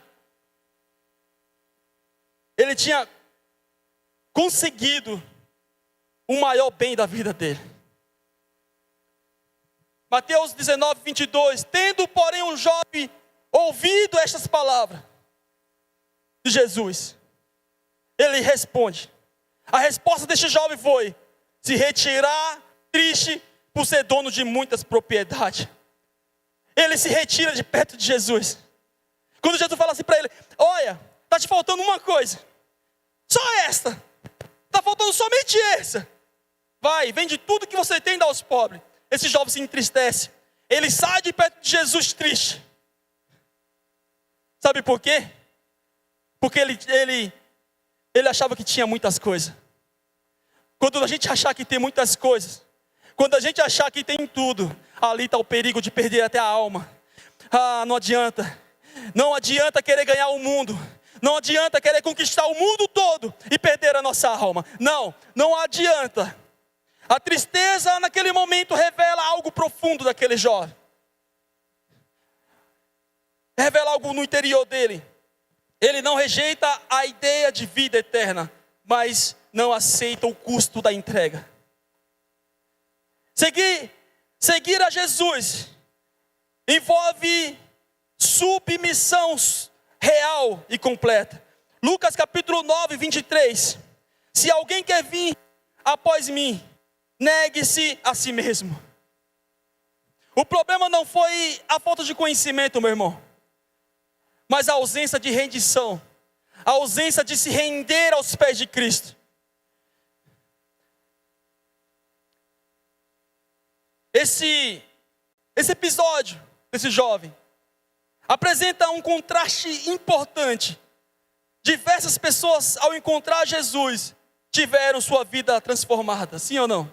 conseguido o maior bem da vida dele. Mateus 19, 22, tendo porém o jovem ouvido estas palavras de Jesus, ele responde. A resposta deste jovem foi se retirar triste por ser dono de muitas propriedades. Ele se retira de perto de Jesus. Quando Jesus fala assim para ele: olha, está te faltando uma coisa. Só esta. Está faltando somente essa. Vai, vende tudo que você tem e dá aos pobres. Esse jovem se entristece. Ele sai de perto de Jesus triste. Sabe por quê? Porque ele achava que tinha muitas coisas. Quando a gente achar que tem muitas coisas, quando a gente achar que tem tudo, ali está o perigo de perder até a alma. Ah, não adianta. Não adianta querer ganhar o mundo. Não adianta querer conquistar o mundo todo e perder a nossa alma. Não adianta. A tristeza naquele momento revela algo profundo daquele jovem. Revela algo no interior dele. Ele não rejeita a ideia de vida eterna, mas não aceita o custo da entrega. Seguir a Jesus envolve submissão real e completa. Lucas capítulo 9, 23. Se alguém quer vir após mim, negue-se a si mesmo. O problema não foi a falta de conhecimento, meu irmão, mas a ausência de rendição, a ausência de se render aos pés de Cristo. Esse episódio desse jovem apresenta um contraste importante. Diversas pessoas, ao encontrar Jesus, tiveram sua vida transformada, sim ou não?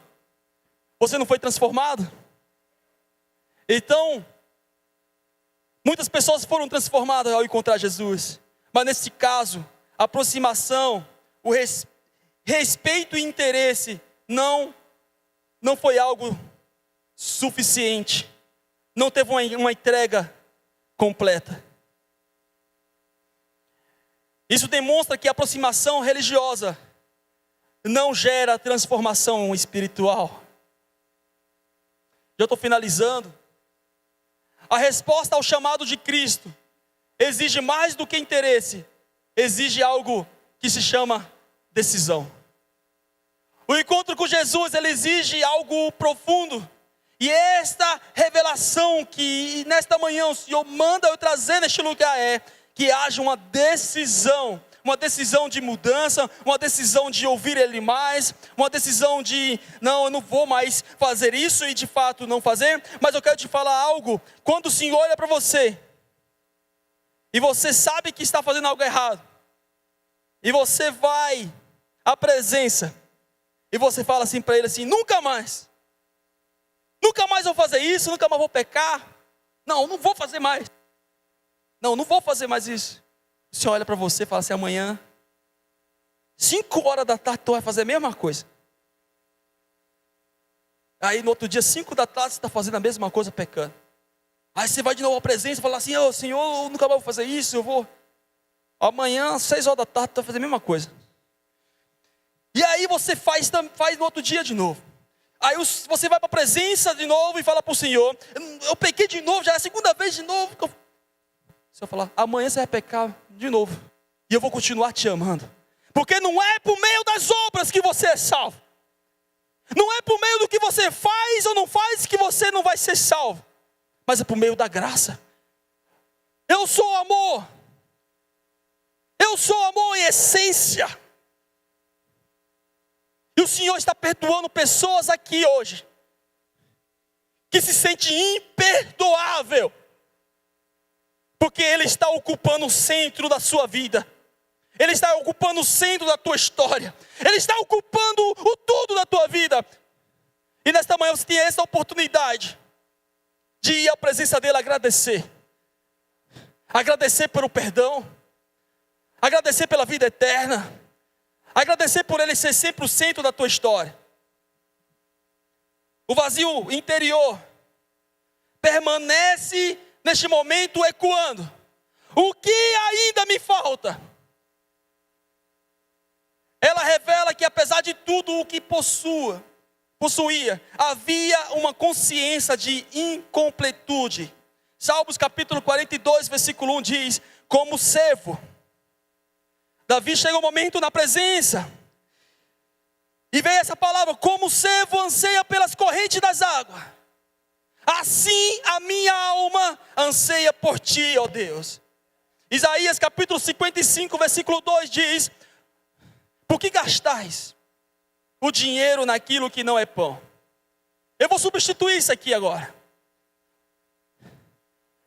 Você não foi transformado? Então, muitas pessoas foram transformadas ao encontrar Jesus. Mas nesse caso, a aproximação, o respeito e interesse não foi algo suficiente. Não teve uma entrega completa. Isso demonstra que a aproximação religiosa não gera transformação espiritual. Já estou finalizando. A resposta ao chamado de Cristo exige mais do que interesse, exige algo que se chama decisão. O encontro com Jesus, ele exige algo profundo. E esta revelação que nesta manhã o Senhor manda eu trazer neste lugar é que haja uma decisão de mudança, uma decisão de ouvir Ele mais, uma decisão de, não, eu não vou mais fazer isso e de fato não fazer. Mas eu quero te falar algo, quando o Senhor olha para você, e você sabe que está fazendo algo errado, e você vai à presença, e você fala assim para Ele assim, nunca mais vou fazer isso, nunca mais vou pecar, não vou fazer mais. Não vou fazer mais isso. O Senhor olha para você e fala assim, amanhã, 5 horas da tarde, tu vai fazer a mesma coisa. Aí no outro dia, 5 da tarde, você está fazendo a mesma coisa, pecando. Aí você vai de novo à presença e fala assim, Senhor, eu nunca mais vou fazer isso, eu vou. Amanhã, 6 horas da tarde, tu vai fazer a mesma coisa. E aí você faz no outro dia de novo. Aí você vai para a presença de novo e fala para o Senhor, eu pequei de novo, já é a segunda vez de novo. O Senhor fala, amanhã você vai pecar de novo. E eu vou continuar te amando. Porque não é por meio das obras que você é salvo. Não é por meio do que você faz ou não faz que você não vai ser salvo. Mas é por meio da graça. Eu sou amor. Eu sou amor em essência. E o Senhor está perdoando pessoas aqui hoje que se sente imperdoável, porque Ele está ocupando o centro da sua vida. Ele está ocupando o centro da tua história. Ele está ocupando o tudo da tua vida. E nesta manhã você tem essa oportunidade de ir à presença dEle agradecer. Agradecer pelo perdão. Agradecer pela vida eterna. Agradecer por Ele ser sempre o centro da tua história. O vazio interior permanece neste momento ecoando. O que ainda me falta? Ela revela que apesar de tudo o que possuía, havia uma consciência de incompletude. Salmos capítulo 42, versículo 1 diz, como servo, Davi chega um momento na presença, e vem essa palavra, como servo anseia pelas correntes das águas, assim a minha alma anseia por ti, ó Deus. Isaías capítulo 55, versículo 2 diz, Por que gastais o dinheiro naquilo que não é pão? Eu vou substituir isso aqui agora.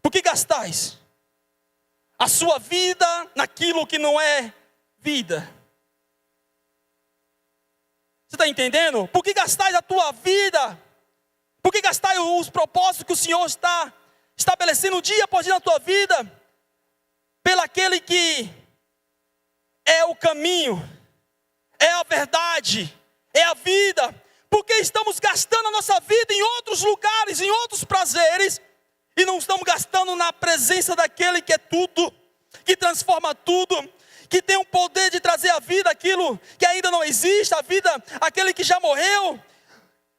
Por que gastais a sua vida naquilo que não é vida? Você está entendendo? Por que gastais a tua vida? Por que gastais os propósitos que o Senhor está estabelecendo dia após dia na tua vida? Pelo aquele que é o caminho, é a verdade, é a vida. Porque estamos gastando a nossa vida em outros lugares, em outros prazeres, e não estamos gastando na presença daquele que é tudo, que transforma tudo, que tem o poder de trazer à vida aquilo que ainda não existe, a vida, aquele que já morreu.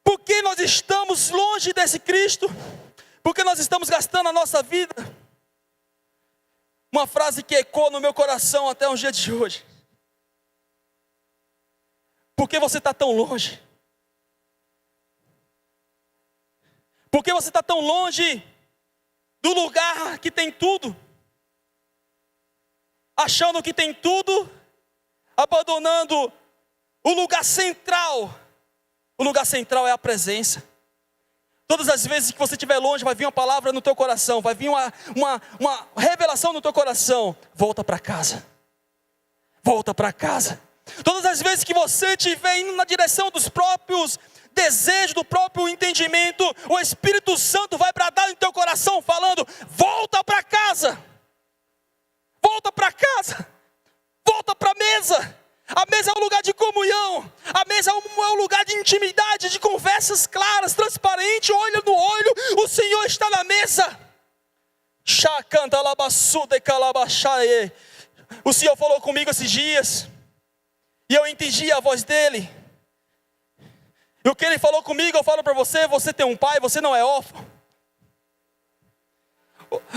Porque nós estamos longe desse Cristo? Porque nós estamos gastando a nossa vida? Uma frase que ecoa no meu coração até os dias de hoje. Por que você está tão longe? Por que você está tão longe do lugar que tem tudo? Achando que tem tudo, abandonando o lugar central. O lugar central é a presença. Todas as vezes que você estiver longe, vai vir uma palavra no teu coração, vai vir uma revelação no teu coração. Volta para casa. Volta para casa. Todas as vezes que você estiver indo na direção dos próprios desejos, do próprio entendimento, o Espírito Santo vai bradar no teu coração falando: volta para casa. Volta para casa. Volta para a mesa. A mesa é um lugar de comunhão. A mesa é um lugar de intimidade, de conversas claras, transparentes, olho no olho. O Senhor está na mesa. O Senhor falou comigo esses dias, e eu entendi a voz dele. E o que ele falou comigo, eu falo para você: você tem um pai, você não é órfão.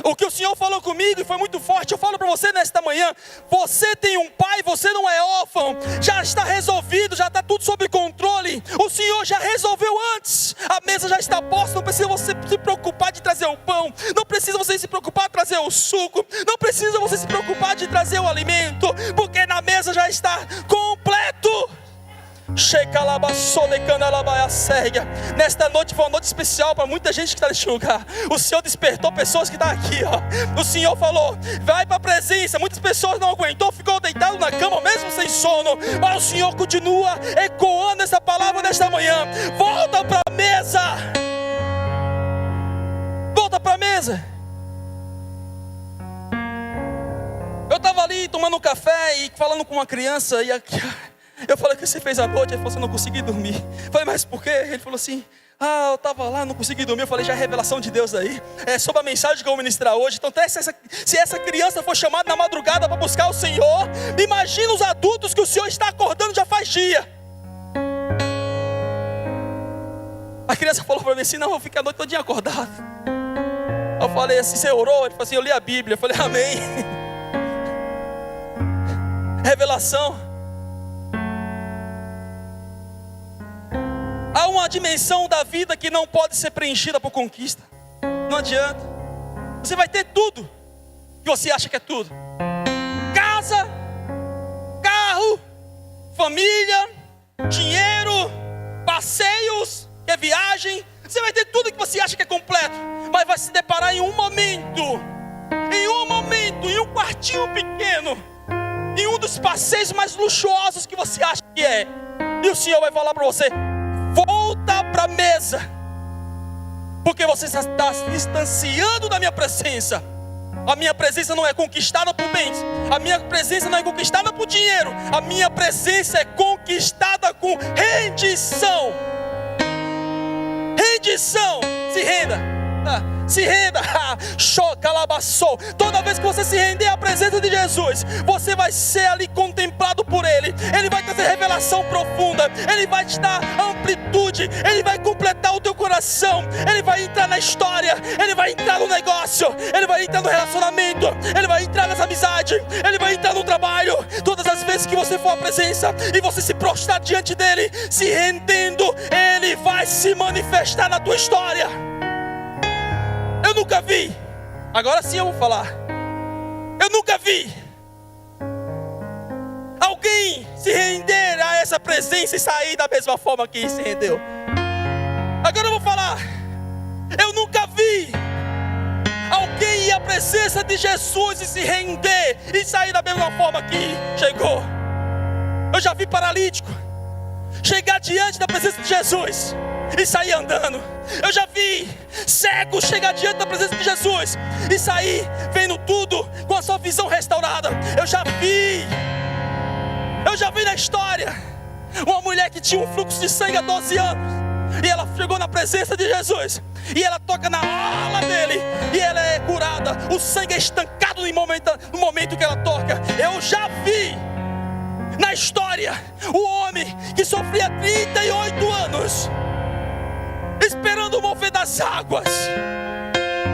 O que o Senhor falou comigo, e foi muito forte, eu falo para você nesta manhã: você tem um pai, você não é órfão. Já está resolvido, já está tudo sob controle. O Senhor já resolveu antes. A mesa já está posta, não precisa você se preocupar de trazer o pão. Não precisa você se preocupar de trazer o suco. Não precisa você se preocupar de trazer o alimento, porque na mesa já está completo. Nesta noite foi uma noite especial para muita gente que está neste lugar. O Senhor despertou pessoas que estão aqui, ó. O Senhor falou: vai para a presença. Muitas pessoas não aguentou, ficou deitado na cama mesmo sem sono. Mas o Senhor continua ecoando essa palavra nesta manhã: volta para a mesa. Volta para a mesa. Eu estava ali tomando um café e falando com uma criança, e aqui, eu falei: o que você fez à noite? Ele falou assim: não consegui dormir. Eu falei: mas por quê? Ele falou assim: eu estava lá, não consegui dormir. Eu falei: já é revelação de Deus aí. É sobre a mensagem que eu vou ministrar hoje. Então se essa criança for chamada na madrugada para buscar o Senhor, imagina os adultos que o Senhor está acordando já faz dia. A criança falou para mim assim: não, eu vou ficar a noite todinha acordado. Eu falei assim: você orou? Ele falou assim: eu li a Bíblia. Eu falei: amém. Revelação. Há uma dimensão da vida que não pode ser preenchida por conquista. Não adianta. Você vai ter tudo que você acha que é tudo: casa, carro, família, dinheiro, passeios, viagem. Você vai ter tudo que você acha que é completo, mas vai se deparar em um momento, em um quartinho pequeno, em um dos passeios mais luxuosos que você acha que é. E o Senhor vai falar para você: volta para a mesa, porque você está se distanciando da minha presença. A minha presença não é conquistada por bens. A minha presença não é conquistada por dinheiro. A minha presença é conquistada com rendição. Rendição. Se renda. Se renda. Toda vez que você se render à presença de Jesus, você vai ser ali contemplado por Ele. Ele vai trazer revelação profunda. Ele vai te dar amplitude. Ele vai completar o teu coração. Ele vai entrar na história. Ele vai entrar no negócio. Ele vai entrar no relacionamento. Ele vai entrar nessa amizade. Ele vai entrar no trabalho. Todas as vezes que você for à presença e você se prostrar diante dEle, se rendendo, Ele vai se manifestar na tua história. Eu nunca vi, agora sim eu vou falar, eu nunca vi alguém se render a essa presença e sair da mesma forma que se rendeu. Agora eu vou falar. Eu nunca vi alguém ir à presença de Jesus e se render e sair da mesma forma que chegou. Eu já vi paralítico chegar diante da presença de Jesus e sair andando. Eu já vi cego chegar diante da presença de Jesus e sair vendo tudo com a sua visão restaurada. Eu já vi na história uma mulher que tinha um fluxo de sangue há 12 anos, e ela chegou na presença de Jesus e ela toca na ala dele e ela é curada. O sangue é estancado no momento que ela toca. Eu já vi na história o homem que sofria 38 anos esperando o mover das águas,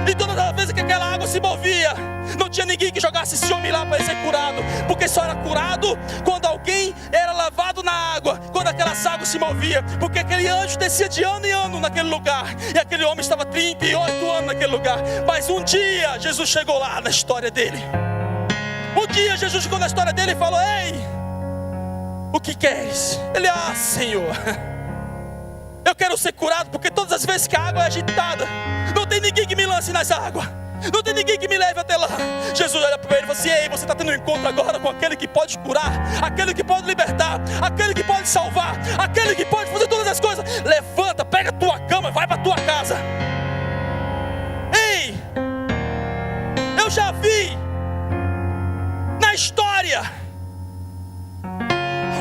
e todas as vezes que aquela água se movia, não tinha ninguém que jogasse esse homem lá para ele ser curado, porque só era curado quando alguém era lavado na água, quando aquelas águas se moviam, porque aquele anjo descia de ano em ano naquele lugar, e aquele homem estava 38 anos naquele lugar. Mas um dia Jesus chegou lá na história dele. Um dia Jesus chegou na história dele e falou: ei, o que queres? Ele: Senhor, eu quero ser curado, porque todas as vezes que a água é agitada, não tem ninguém que me lance nas águas, não tem ninguém que me leve até lá. Jesus olha para ele e fala assim: ei, você está tendo um encontro agora com aquele que pode curar, aquele que pode libertar, aquele que pode salvar, aquele que pode fazer todas as coisas. Levanta, pega a tua cama e vai para a tua casa. Ei, eu já vi na história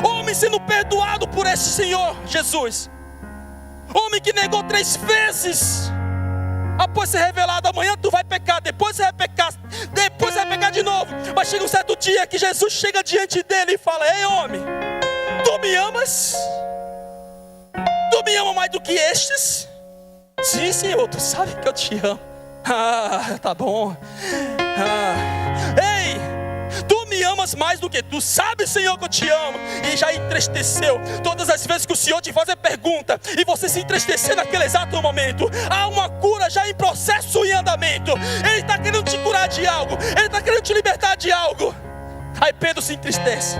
homem sendo perdoado por esse Senhor Jesus. Homem que negou 3 vezes após ser revelado: amanhã tu vai pecar, depois você vai pecar, depois você vai pecar de novo. Mas chega um certo dia que Jesus chega diante dele e fala: ei homem, tu me amas? Tu me ama mais do que estes? Sim, Senhor, tu sabe que eu te amo. Tá bom. Ei, tu me amas mais do que tu sabe, Senhor, que eu te amo. E já entristeceu todas as vezes que o Senhor te fazer pergunta e você se entristecer naquele exato momento. Há uma cura já em processo, em andamento. Ele está querendo te curar de algo, ele está querendo te libertar de algo. Aí Pedro se entristece.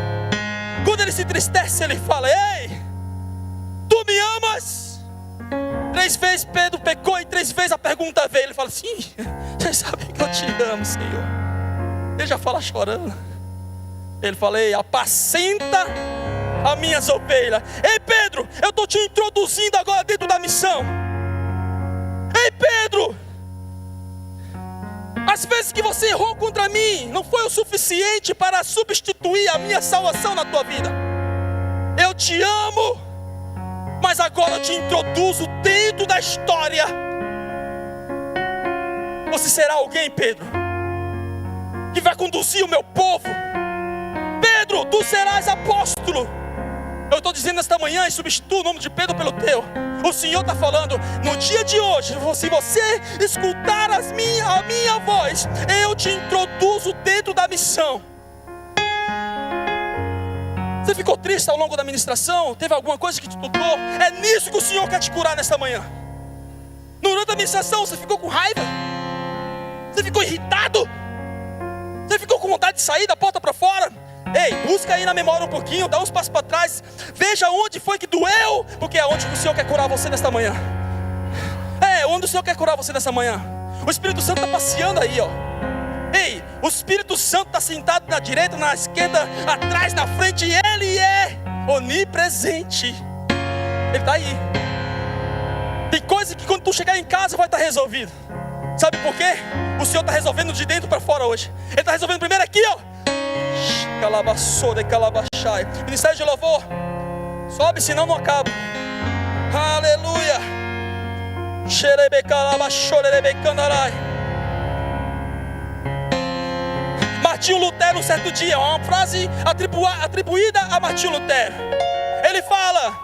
Quando ele se entristece, ele fala: ei, tu me amas? 3 vezes Pedro pecou e 3 vezes a pergunta veio. Ele fala: sim, você sabe que eu te amo, Senhor. Ele já fala chorando. Ele fala: ei, apacenta as minhas ovelhas. Ei Pedro, eu estou te introduzindo agora dentro da missão. Ei Pedro, as vezes que você errou contra mim não foi o suficiente para substituir a minha salvação na tua vida. Eu te amo, mas agora eu te introduzo dentro da história. Você será alguém, Pedro, que vai conduzir o meu povo. Pedro, tu serás apóstolo. Eu estou dizendo esta manhã e substituo o nome de Pedro pelo teu. O Senhor está falando: no dia de hoje, se você escutar a minha voz, eu te introduzo dentro da missão. Você ficou triste ao longo da ministração? Teve alguma coisa que te tocou? É nisso que o Senhor quer te curar nesta manhã. Durante a ministração você ficou com raiva? Você ficou irritado? Você ficou com vontade de sair da porta para fora? Ei, busca aí na memória um pouquinho, dá uns passos para trás, veja onde foi que doeu, porque é onde o Senhor quer curar você nesta manhã. É onde o Senhor quer curar você nesta manhã. O Espírito Santo está passeando aí, ó. Ei, o Espírito Santo está sentado na direita, na esquerda, atrás, na frente, e Ele é onipresente. Ele está aí. Tem coisa que quando tu chegar em casa vai estar resolvido. Sabe por quê? O Senhor está resolvendo de dentro para fora hoje. Ele está resolvendo primeiro aqui, ó. Ministério de louvor, sobe, senão não acaba. Aleluia. Martinho Lutero, um certo dia, uma frase atribuída a Martinho Lutero. Ele fala: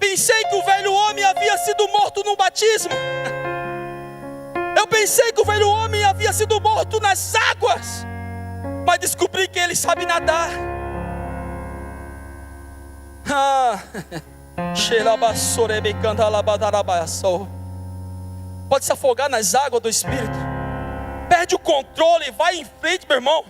pensei que o velho homem havia sido morto no batismo. Eu pensei que o velho homem havia sido morto nas águas, mas descobri que ele sabe nadar. Pode se afogar nas águas do Espírito. Perde o controle, vai em frente, meu irmão.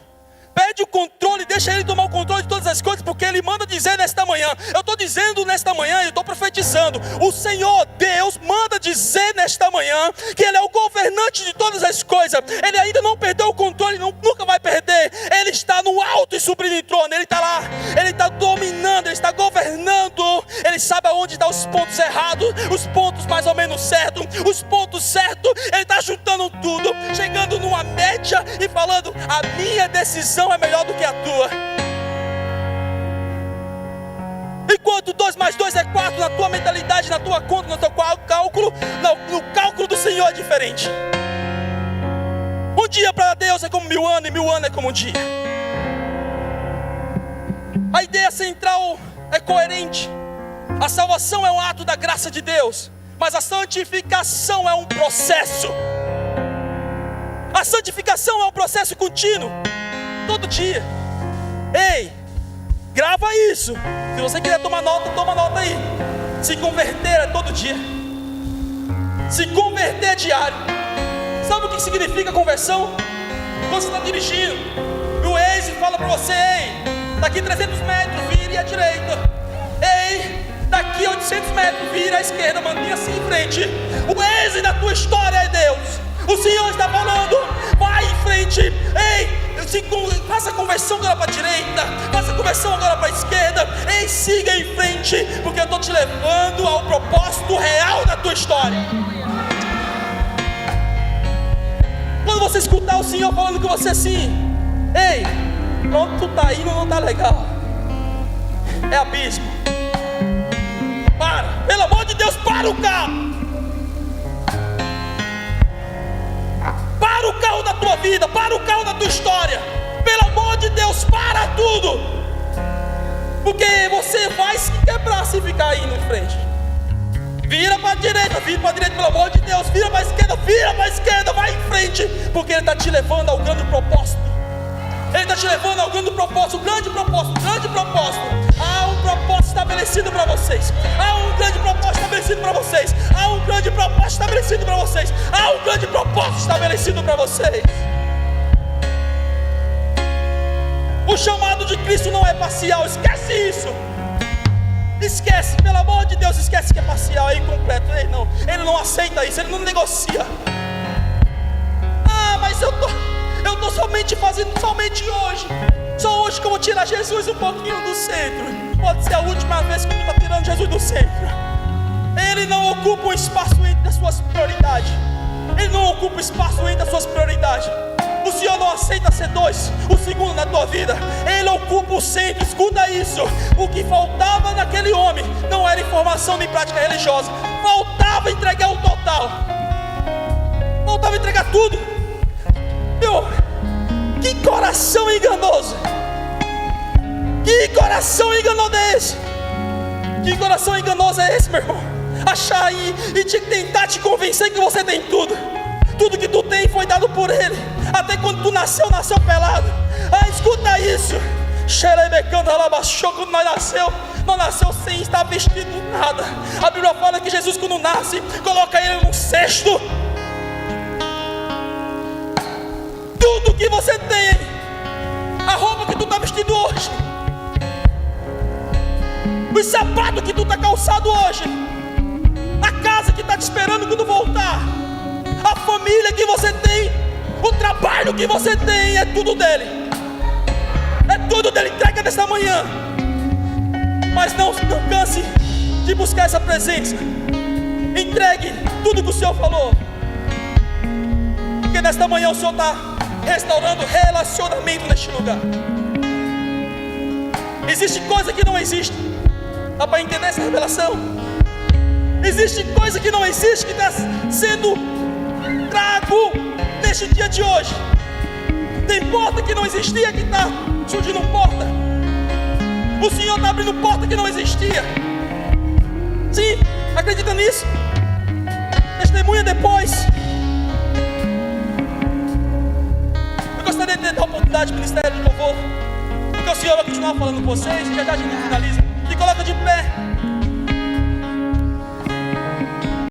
Perde o controle, deixa Ele tomar o controle de todas as coisas, porque Ele manda dizer nesta manhã. Eu estou dizendo nesta manhã, eu estou profetizando. O Senhor Deus manda dizer nesta manhã que Ele é o governante de todas as coisas. Ele ainda não perdeu o controle, nunca vai perder. Ele está no alto e sublime trono. Ele está lá, Ele está dominando, Ele está governando. Ele sabe aonde estão os pontos errados, os pontos mais ou menos certos, os pontos certos. Ele está juntando tudo, chegando numa média e falando: a minha decisão é melhor do que a tua. Enquanto 2 mais 2 é 4 na tua mentalidade, na tua conta, no teu cálculo, no cálculo do Senhor é diferente. Um dia para Deus é como 1000 anos, e 1000 anos é como um dia. A ideia central é coerente. A salvação é um ato da graça de Deus, mas a santificação é um processo. A santificação é um processo contínuo, todo dia. Ei, grava isso. Se você quiser tomar nota, toma nota aí. Se converter é todo dia. Se converter é diário. Sabe o que significa conversão? Quando você está dirigindo, o Waze fala para você: ei, daqui 300 metros, vire à direita. Ei, daqui 800 metros, vire à esquerda, mantenha-se em frente. O Waze da tua história é Deus. O Senhor está falando: vai em frente. Ei, faça conversão agora para a direita, faça conversão agora para a esquerda. Ei, siga em frente, porque eu estou te levando ao propósito real da tua história. Quando você escutar o Senhor falando com você assim: ei, onde tu está indo não está legal, é abismo. Para, pelo amor de Deus, para o carro. Para o carro da tua vida, para o carro da tua história. Pelo amor de Deus, para tudo. Porque você vai se quebrar se ficar indo em frente. Vira para a direita, pelo amor de Deus. Vira para a esquerda, vai em frente. Porque Ele está te levando ao grande propósito. Ele está te levando ao grande propósito, grande propósito, grande propósito. Há um propósito estabelecido para vocês. Há um grande propósito estabelecido para vocês. Há um grande propósito estabelecido para vocês. Há um grande propósito estabelecido para vocês. O chamado de Cristo não é parcial, esquece isso. Esquece, pelo amor de Deus, esquece que é parcial, é incompleto. Ele não aceita isso, ele não negocia. Ah, mas eu estou somente fazendo somente hoje. Só hoje que eu vou tirar Jesus um pouquinho do centro. Pode ser a última vez que tu está tirando Jesus do centro. Ele não ocupa um espaço entre as suas prioridades. Ele não ocupa espaço entre as suas prioridades. O Senhor não aceita ser dois, o segundo na tua vida. Ele ocupa o centro, escuta isso. O que faltava naquele homem não era informação nem prática religiosa. Faltava entregar o total. Faltava entregar tudo. Meu, que coração enganoso. Que coração enganoso é esse? Que coração enganoso é esse, meu irmão? Achar aí e tentar te convencer que você tem tudo. Tudo que tu tem foi dado por Ele. Até quando tu nasceu pelado. Ah, escuta isso. Quando nós nasceu sem estar vestido nada. A Bíblia fala que Jesus, quando nasce, coloca Ele num cesto. Tudo que você tem, a roupa que tu está vestido hoje, os sapatos que tu está calçado hoje, a casa que está te esperando quando voltar, a família que você tem, o trabalho que você tem, é tudo dele. É tudo dele. Entrega nesta manhã. Mas não canse de buscar essa presença. Entregue tudo que o Senhor falou. Porque nesta manhã o Senhor está restaurando relacionamento neste lugar. Existe coisa que não existe. Dá para entender essa revelação? Existe coisa que não existe, que está sendo trago neste dia de hoje. Tem porta que não existia, que está surgindo porta. O Senhor está abrindo porta que não existia. Sim, acredita nisso? Testemunha depois. Eu gostaria de dar a oportunidade do Ministério de Louvor, porque o Senhor vai continuar falando com vocês. E já a gente finaliza. Se coloca de pé.